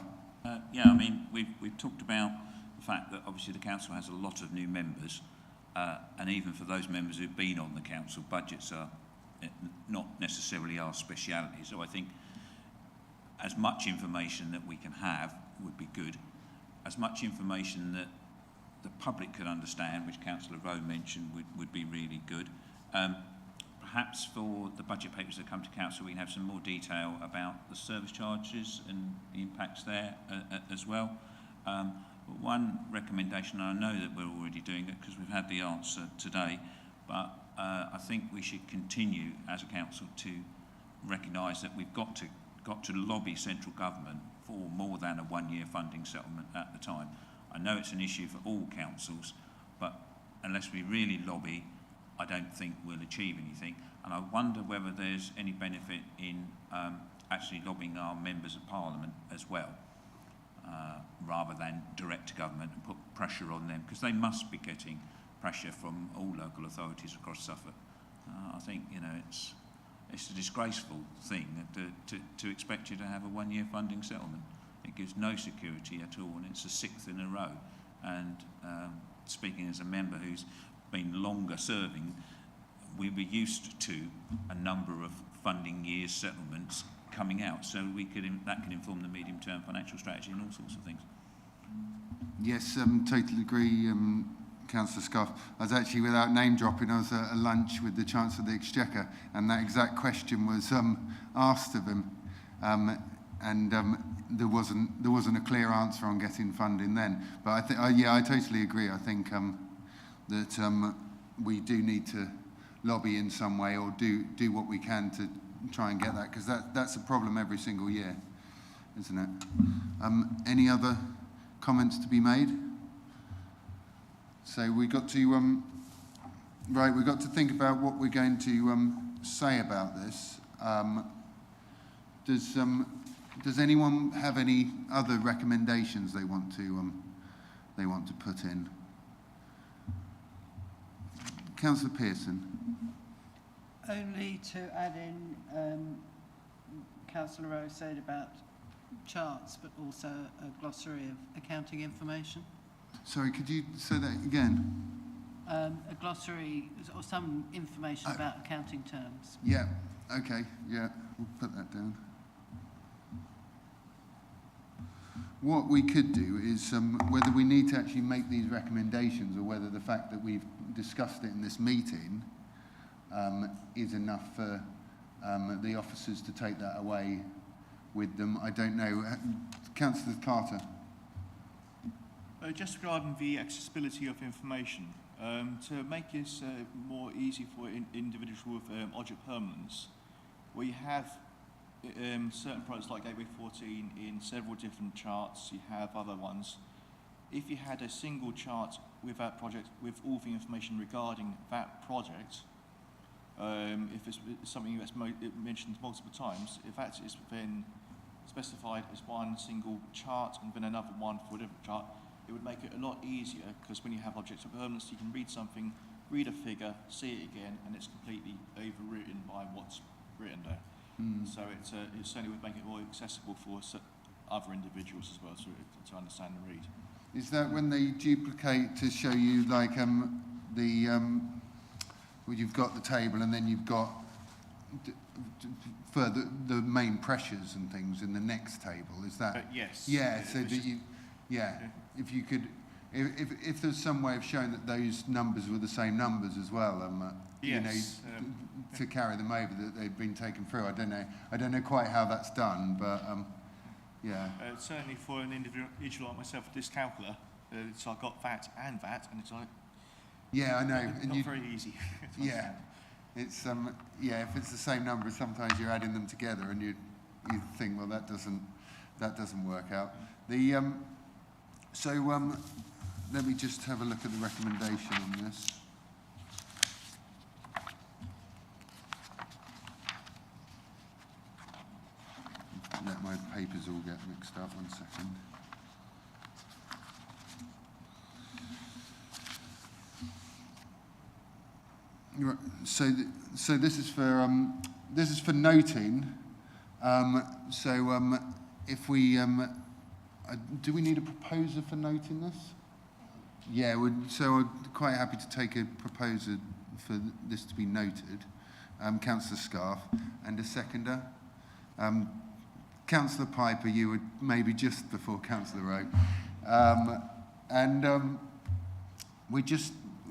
Yeah, I mean, we've talked about the fact that obviously the council has a lot of new members, and even for those members who've been on the council, budgets are not necessarily our speciality. So I think as much information that we can have would be good, as much information that the public could understand, which Councillor Rowe mentioned, would be really good. Perhaps for the budget papers that come to council, we can have some more detail about the service charges and the impacts there as well. One recommendation, and I know that we're already doing it because we've had the answer today, but I think we should continue as a council to recognise that we've got to lobby central government for more than a one-year funding settlement at the time. I know it's an issue for all councils, but unless we really lobby, I don't think we'll achieve anything. And I wonder whether there's any benefit in actually lobbying our members of parliament as well, rather than direct to government and put pressure on them, because they must be getting pressure from all local authorities across Suffolk. I think, you know, it's a disgraceful thing to expect you to have a one-year funding settlement. It gives no security at all, and it's the 6th in a row. And speaking as a member who's been longer serving, we were used to a number of funding years settlements coming out, so that can inform the medium-term financial strategy and all sorts of things. Yes, totally agree, Councillor Scarf. I was actually, without name dropping, I was at a lunch with the Chancellor of the Exchequer, and that exact question was asked of him, and there wasn't a clear answer on getting funding then. But I think, I totally agree. I think that we do need to lobby in some way, or do what we can to try and get that, because that's a problem every single year, isn't it? Any other comments to be made? So we got to we've got to think about what we're going to say about this. Does anyone have any other recommendations they want to put in? Councillor Pearson. Only to add in, Councillor Rowe said about charts, but also a glossary of accounting information. Sorry, could you say that again? A glossary or some information about accounting terms. Yeah, okay, yeah, we'll put that down. What we could do is, whether we need to actually make these recommendations, or whether the fact that we've discussed it in this meeting is enough for the officers to take that away with them. I don't know. Councillor Carter. Just regarding the accessibility of information, to make this more easy for individuals with object permanence, we have certain products like Gateway 14 in several different charts. You have other ones. If you had a single chart with that project, with all the information regarding that project, if it's something that's mentioned multiple times, if that is then specified as one single chart and then another one for a different chart, it would make it a lot easier, because when you have objects of permanence, you can read something, read a figure, see it again, and it's completely overwritten by what's written there. So it certainly would make it more accessible for other individuals as well to understand and read. Is that when they duplicate to show you like well, you've got the table and then you've got further the main pressures and things in the next table? Is that? Yes. Yeah. So that you, if you could, if there's some way of showing that those numbers were the same numbers as well, yes. You know, to carry them over, that they've been taken through. I don't know quite how that's done, but yeah. Certainly for an individual like myself, this calculator, so I got that, and it's like. Yeah, I know. Not very easy. Yeah, it's if it's the same number, sometimes you're adding them together, and you think, well, that doesn't work out. The let me just have a look at the recommendation on this. Let my papers all get mixed up. 1 second. Right, so this is for noting. If we do we need a proposer for noting this? Yeah, so I'm quite happy to take a proposer for this to be noted. Councillor Scarf, and a seconder. Councillor Piper, you were maybe just before Councillor Rowe.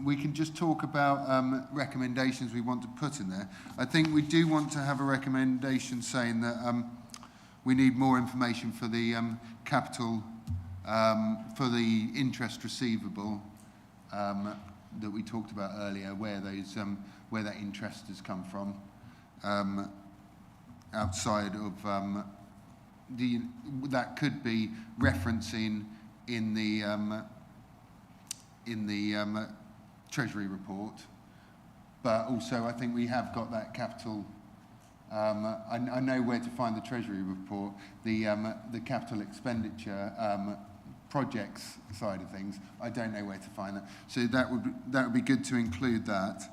We can just talk about recommendations we want to put in there. I think we do want to have a recommendation saying that we need more information for the capital, for the interest receivable that we talked about earlier, where that interest has come from, outside of that could be referencing in the Treasury report, but also I think we have got that capital. I know where to find the Treasury report, the capital expenditure projects side of things. I don't know where to find that, so that would be good to include that.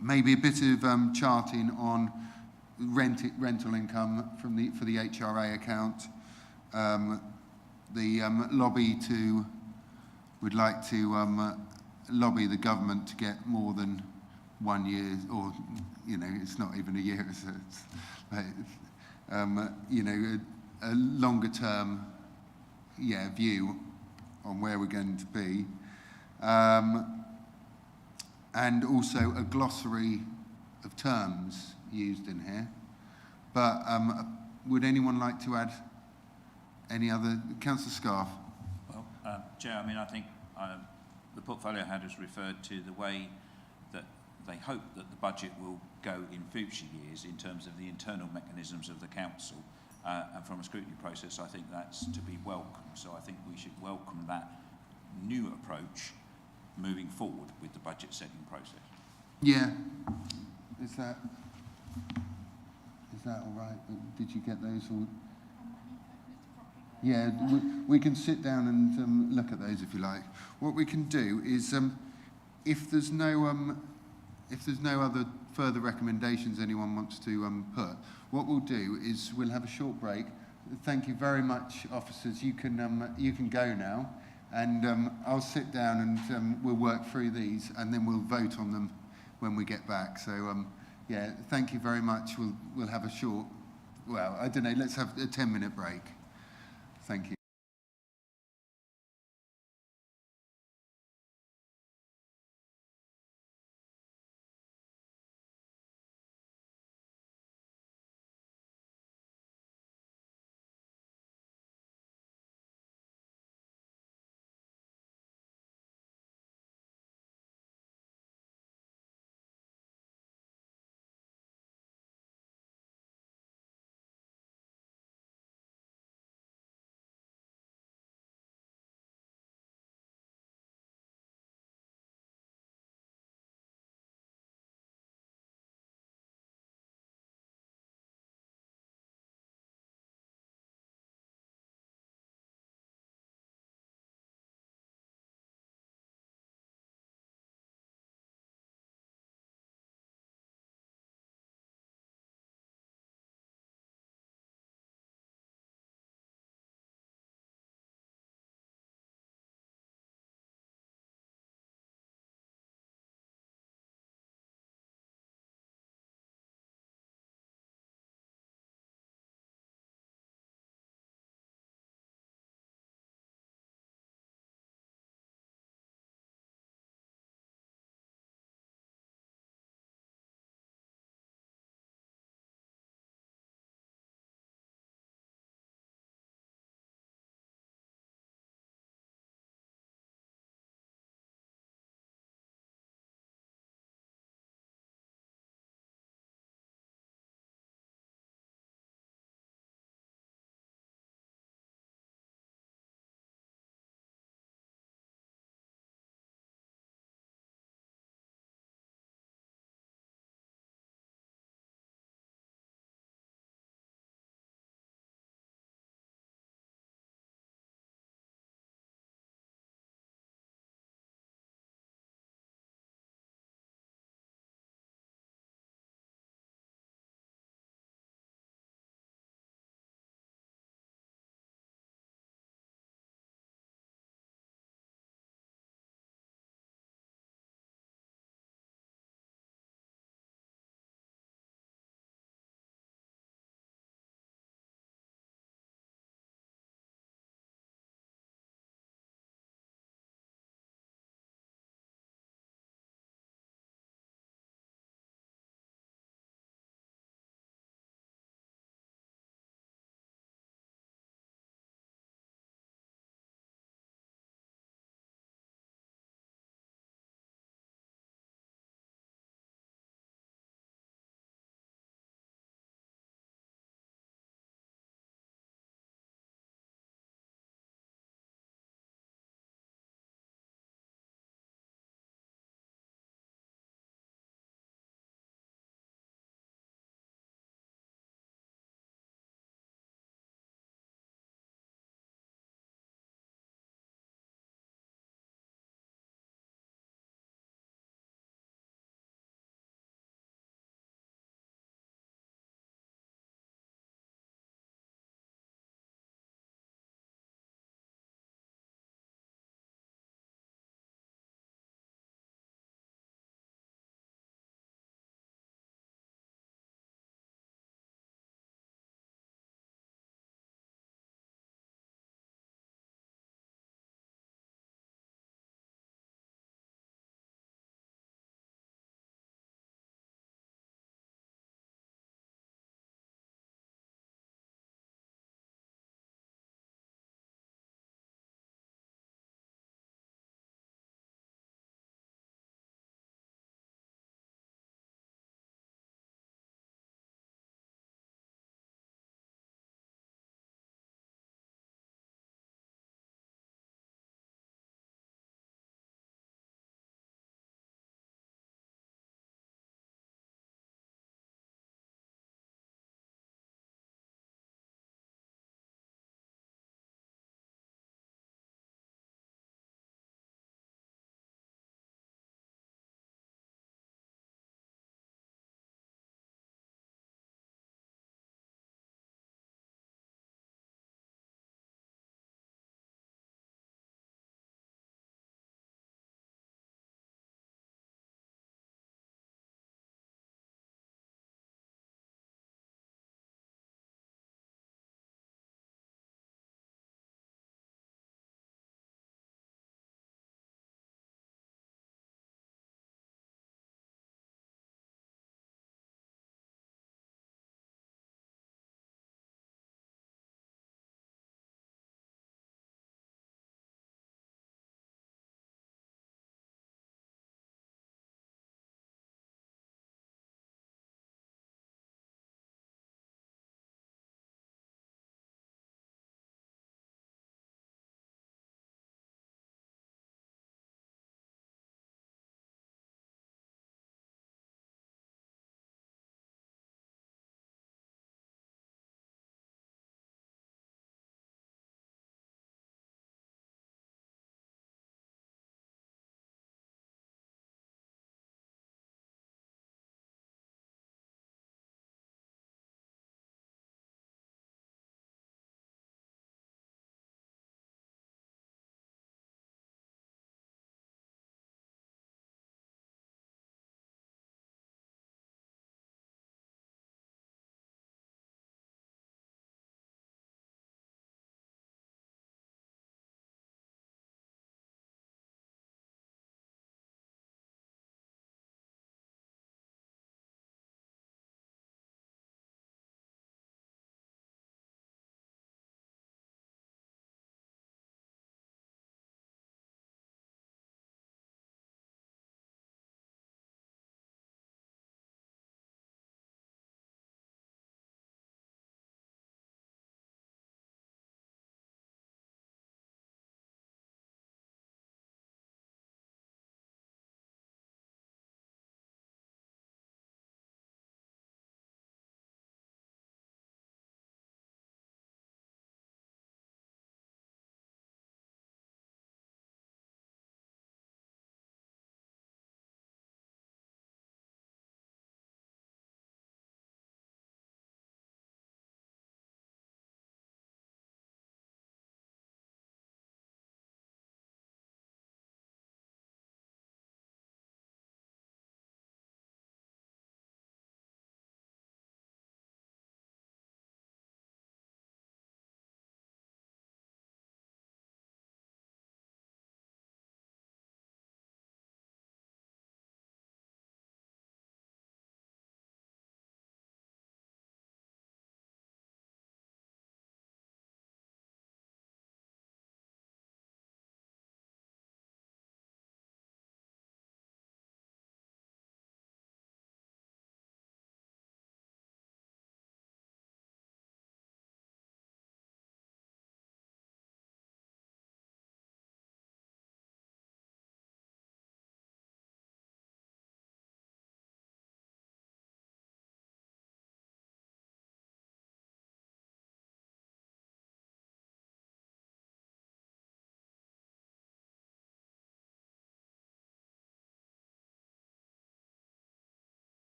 Maybe a bit of charting on rental income for the HRA account. Lobby to. We'd like to lobby the government to get more than 1 year, or, you know, it's not even a year, you know, a longer term, view on where we're going to be. And also a glossary of terms used in here. But would anyone like to add any other? Councillor Scarf. Chair, I mean, I think the portfolio head has referred to the way that they hope that the budget will go in future years in terms of the internal mechanisms of the council. And from a scrutiny process, I think that's to be welcomed. So I think we should welcome that new approach moving forward with the budget setting process. Yeah. Is that all right? Did you get those all? Yeah, we can sit down and look at those if you like. What we can do is, if there's no other further recommendations anyone wants to put, what we'll do is we'll have a short break. Thank you very much, officers. You can go now, and I'll sit down and we'll work through these, and then we'll vote on them when we get back. So yeah, thank you very much. We'll have a short. Well, I don't know. Let's have a 10-minute break. Thank you.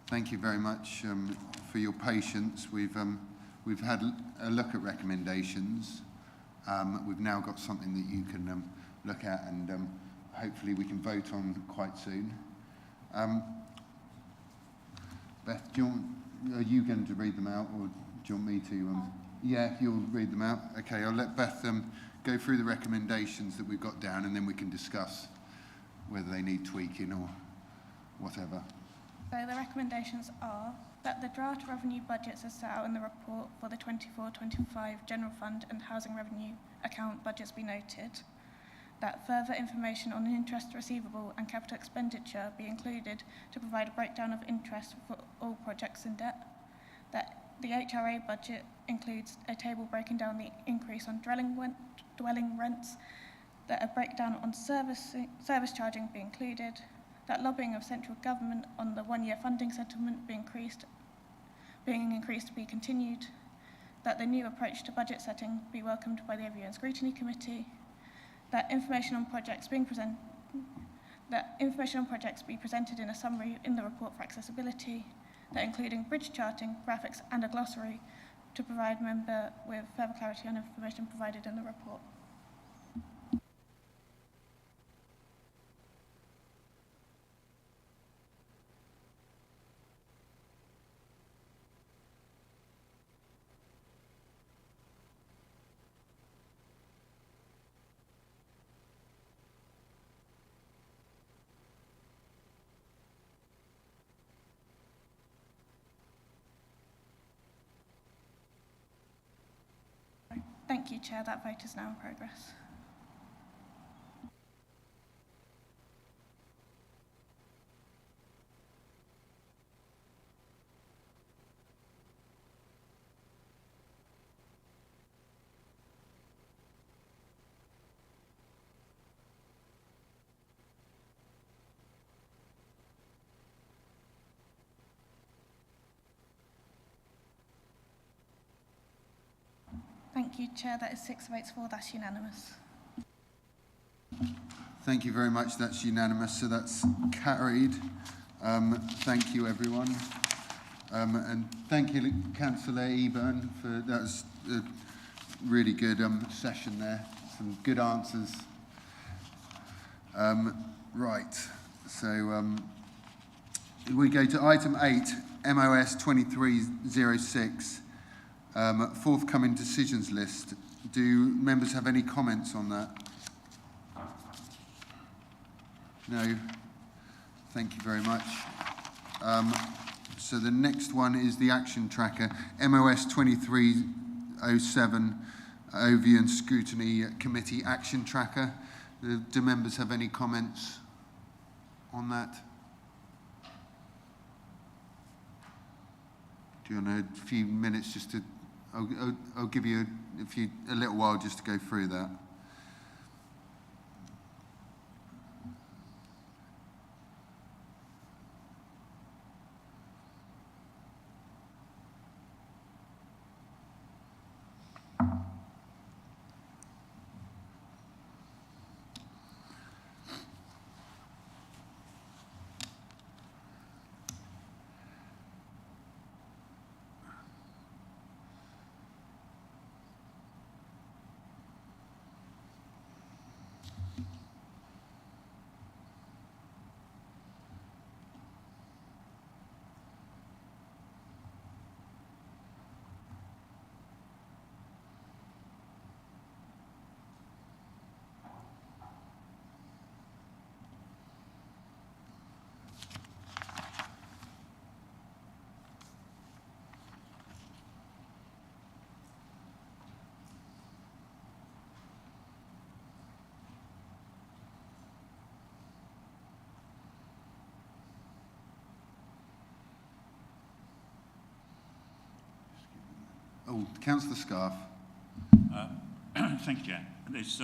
Thank you very much for your patience. We've had a look at recommendations. We've now got something that you can look at, and hopefully we can vote on quite soon. Beth, are you going to read them out, or do you want me to? Yeah, you'll read them out. Okay, I'll let Beth go through the recommendations that we've got down, and then we can discuss whether they need tweaking or whatever. So the recommendations are that the draft revenue budgets as set out in the report for the 24-25 General Fund and Housing Revenue Account budgets be noted, that further information on interest receivable and capital expenditure be included to provide a breakdown of interest for all projects in debt, that the HRA budget includes a table breaking down the increase on dwelling rents, that a breakdown on service charging be included, that lobbying of central government on the one-year funding settlement being increased to be continued, that the new approach to budget setting be welcomed by the Review and Scrutiny Committee, that information on projects be presented in a summary in the report for accessibility, that including bridge charting, graphics and a glossary to provide member with further clarity on information provided in the report. Thank you, Chair. That vote is now in progress. Thank you, Chair. That is 6 votes for. That's unanimous. Thank you very much. That's unanimous. So that's carried. Thank you, everyone. And thank you, Councillor Eburn, for that was a really good session there. Some good answers. Right. So we go to item 8, MOS 2306. Forthcoming decisions list. Do members have any comments on that? No. Thank you very much. So the next one is the action tracker, MOS 2307, Review and Scrutiny Committee action tracker. Do members have any comments on that? Do you want a few minutes just to? I'll give you a little while just to go through that. Oh, Councillor Scarf. Thank you, Chair. There's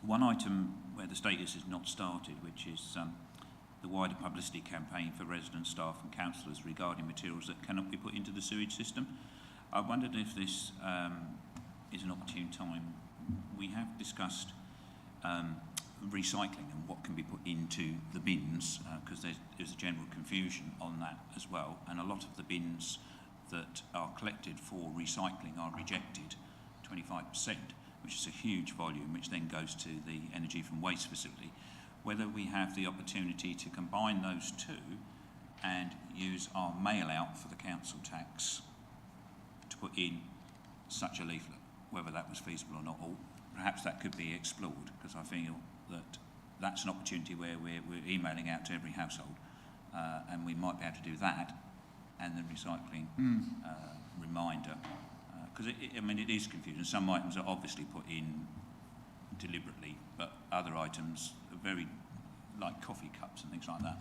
one item where the status is not started, which is the wider publicity campaign for residents, staff and councillors regarding materials that cannot be put into the sewage system. I wondered if this is an opportune time. We have discussed recycling and what can be put into the bins, because there's a general confusion on that as well, and a lot of the bins that are collected for recycling are rejected, 25%, which is a huge volume, which then goes to the energy from waste facility. Whether we have the opportunity to combine those two and use our mail out for the council tax to put in such a leaflet, whether that was feasible or not, or perhaps that could be explored, because I feel that that's an opportunity where we're emailing out to every household, and we might be able to do that and the recycling reminder, because it is confusing. Some items are obviously put in deliberately, but other items are very, like coffee cups and things like that,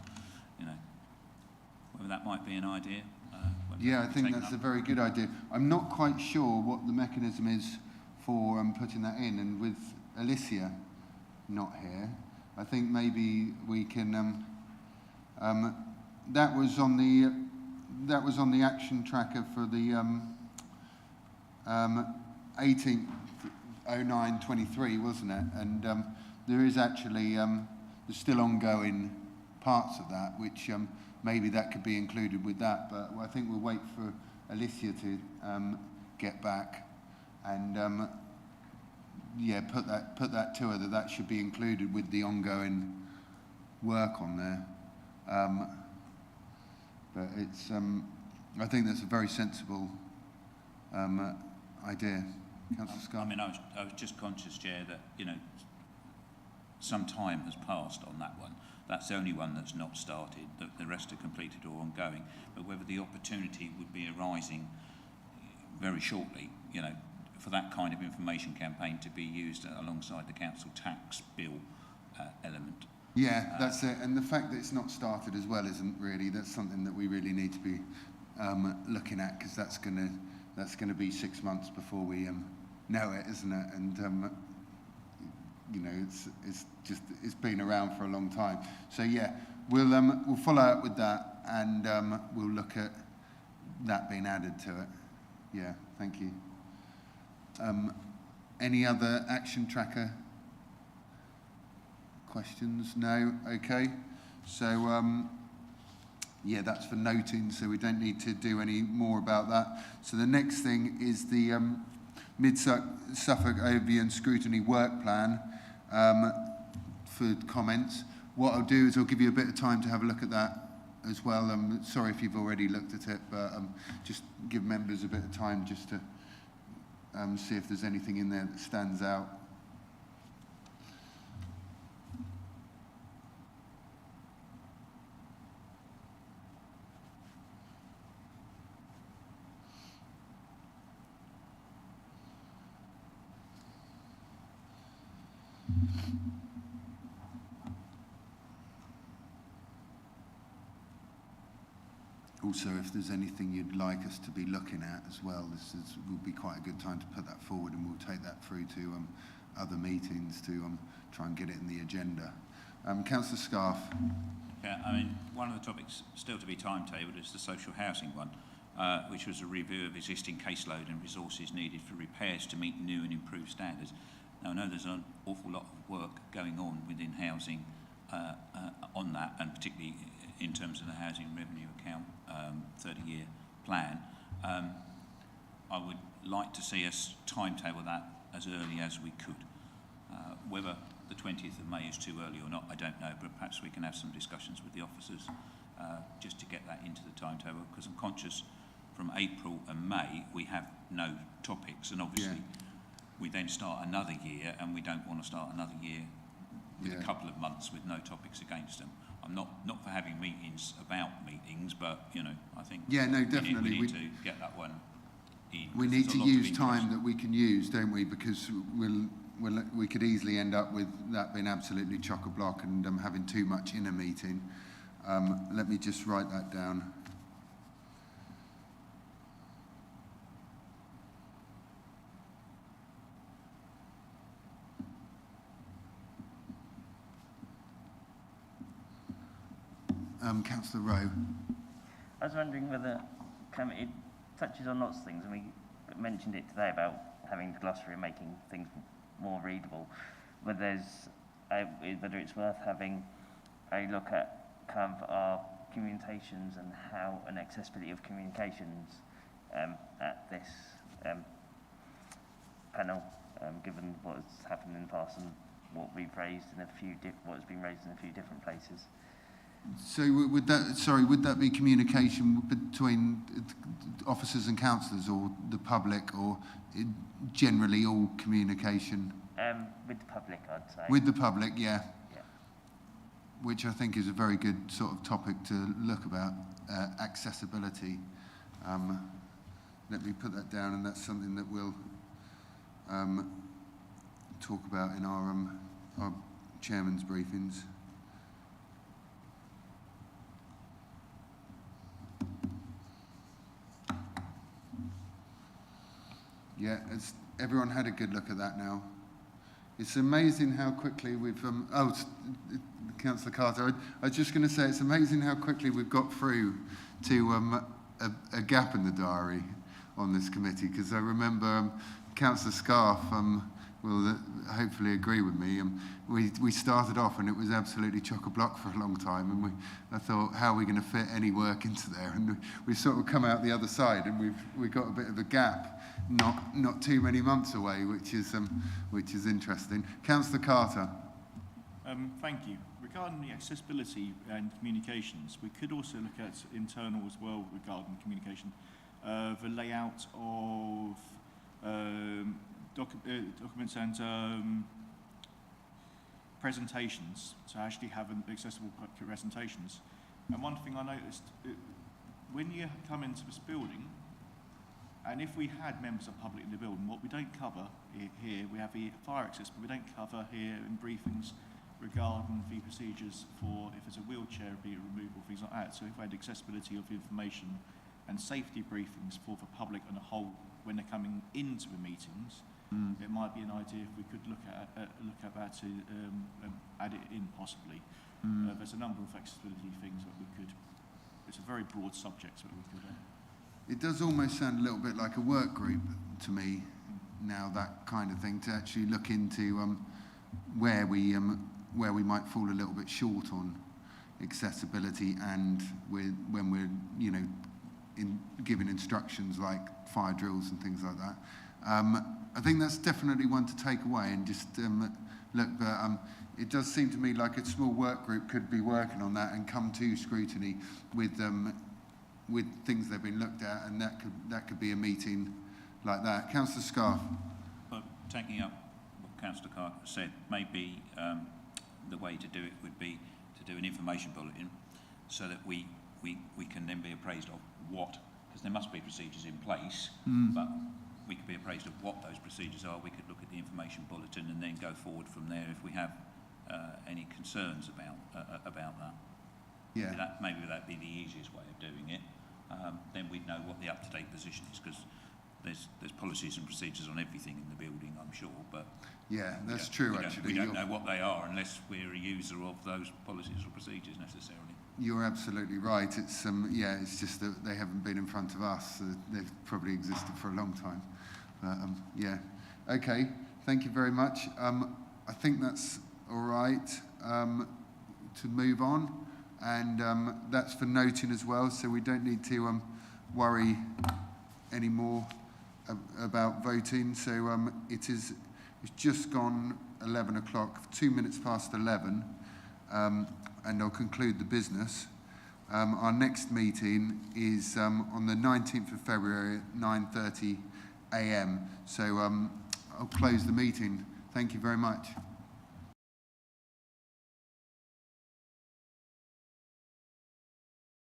you know. Whether that might be an idea. Yeah, I think that's a very good idea. I'm not quite sure what the mechanism is for putting that in, and with Alicia not here, I think maybe we can. That was on the action tracker for the 18th 09/23, wasn't it? And there is actually there's still ongoing parts of that, which maybe that could be included with that. But I think we'll wait for Alicia to get back and. Yeah, put that to her that should be included with the ongoing work on there. But it's, I think that's a very sensible idea. Councillor Scott. I mean, I was just conscious, Chair, that, you know, some time has passed on that one. That's the only one that's not started. The rest are completed or ongoing. But whether the opportunity would be arising very shortly, you know, for that kind of information campaign to be used alongside the council tax bill element. Yeah, that's it. And the fact that it's not started as well isn't really, that's something that we really need to be looking at, because that's gonna be 6 months before we know it, isn't it? And you know, it's been around for a long time. So yeah, we'll follow up with that, and we'll look at that being added to it. Yeah, thank you. Any other action tracker questions? No? Okay. So, yeah, that's for noting, so we don't need to do any more about that. So the next thing is the Mid-Suffolk Overview and Scrutiny Work Plan for comments. What I'll do is I'll give you a bit of time to have a look at that as well. I'm sorry if you've already looked at it, but just give members a bit of time just to see if there's anything in there that stands out. Also, if there's anything you'd like us to be looking at as well, will be quite a good time to put that forward, and we'll take that through to other meetings to try and get it in the agenda. Councillor Scarf. Yeah, I mean, one of the topics still to be timetabled is the social housing one, which was a review of existing caseload and resources needed for repairs to meet new and improved standards. Now, I know there's an awful lot of work going on within housing on that, and particularly in terms of the housing revenue account 30-year plan. I would like to see us timetable that as early as we could. Whether the 20th of May is too early or not, I don't know, but perhaps we can have some discussions with the officers just to get that into the timetable, because I'm conscious from April and May we have no topics, and obviously we then start another year, and we don't want to start another year with a couple of months with no topics against them. I'm not for having meetings about meetings, but, you know, I think definitely we need to get that one in. We need to use time that we can use, don't we? Because we could easily end up with that being absolutely chock-a-block and having too much in a meeting. Let me just write that down. Councillor Rowe. I was wondering whether it touches on lots of things, and we mentioned it today about having the glossary and making things more readable, but there's whether it's worth having a look at kind of our communications and how an accessibility of communications at this panel, given what has happened in the past and what we've raised in what has been raised in a few different places. So would that be communication between officers and councillors, or the public, or generally all communication? With the public, I'd say. With the public, yeah. Yeah. Which I think is a very good sort of topic to look about, accessibility. Let me put that down, and that's something that we'll talk about in our chairman's briefings. Yeah, has everyone had a good look at that now? It's amazing how quickly we've... Councillor Carter, I was just going to say it's amazing how quickly we've got through to a gap in the diary on this committee, because I remember Councillor Scarf will hopefully agree with me. We started off and it was absolutely chock-a-block for a long time, and I thought, how are we going to fit any work into there? And we've sort of come out the other side, and we've got a bit of a gap, not too many months away, which is interesting. Councillor Carter. Thank you. Regarding the accessibility and communications, we could also look at internal as well regarding communication. The layout of documents and presentations, to actually have accessible presentations. And one thing I noticed, when you come into this building, and if we had members of the public in the building, what we don't cover here, we have the fire access, but we don't cover here in briefings regarding the procedures for if there's a wheelchair be removal, things like that. So if we had accessibility of information and safety briefings for the public and a whole when they're coming into the meetings, it might be an idea if we could look at that to add it in possibly. There's a number of accessibility things that we could. It's a very broad subject that we could. It does almost sound a little bit like a work group to me now, that kind of thing, to actually look into where we might fall a little bit short on accessibility, and when we're giving instructions like fire drills and things like that. I think that's definitely one to take away and just look. But it does seem to me like a small work group could be working on that and come to scrutiny with things they've been looked at, and that could be a meeting like that. Councillor Scarf. But taking up what Councillor Carter said, maybe the way to do it would be to do an information bulletin, so that we can then be appraised of what, because there must be procedures in place, but we could be appraised of what those procedures are. We could look at the information bulletin and then go forward from there if we have any concerns about that. Yeah. Maybe that'd be the easiest way of doing it. Then we'd know what the up-to-date position is, because there's policies and procedures on everything in the building, I'm sure, but yeah, that's true. Actually, we don't know what they are unless we're a user of those policies or procedures necessarily. You're absolutely right. It's it's just that they haven't been in front of us. They've probably existed for a long time. Yeah. Okay. Thank you very much. I think that's all right to move on, and that's for noting as well. So we don't need to worry anymore about voting. So it's just gone 11 o'clock, 2 minutes past 11. And I'll conclude the business. Our next meeting is on the 19th of February at 9:30 a.m. So I'll close the meeting. Thank you very much.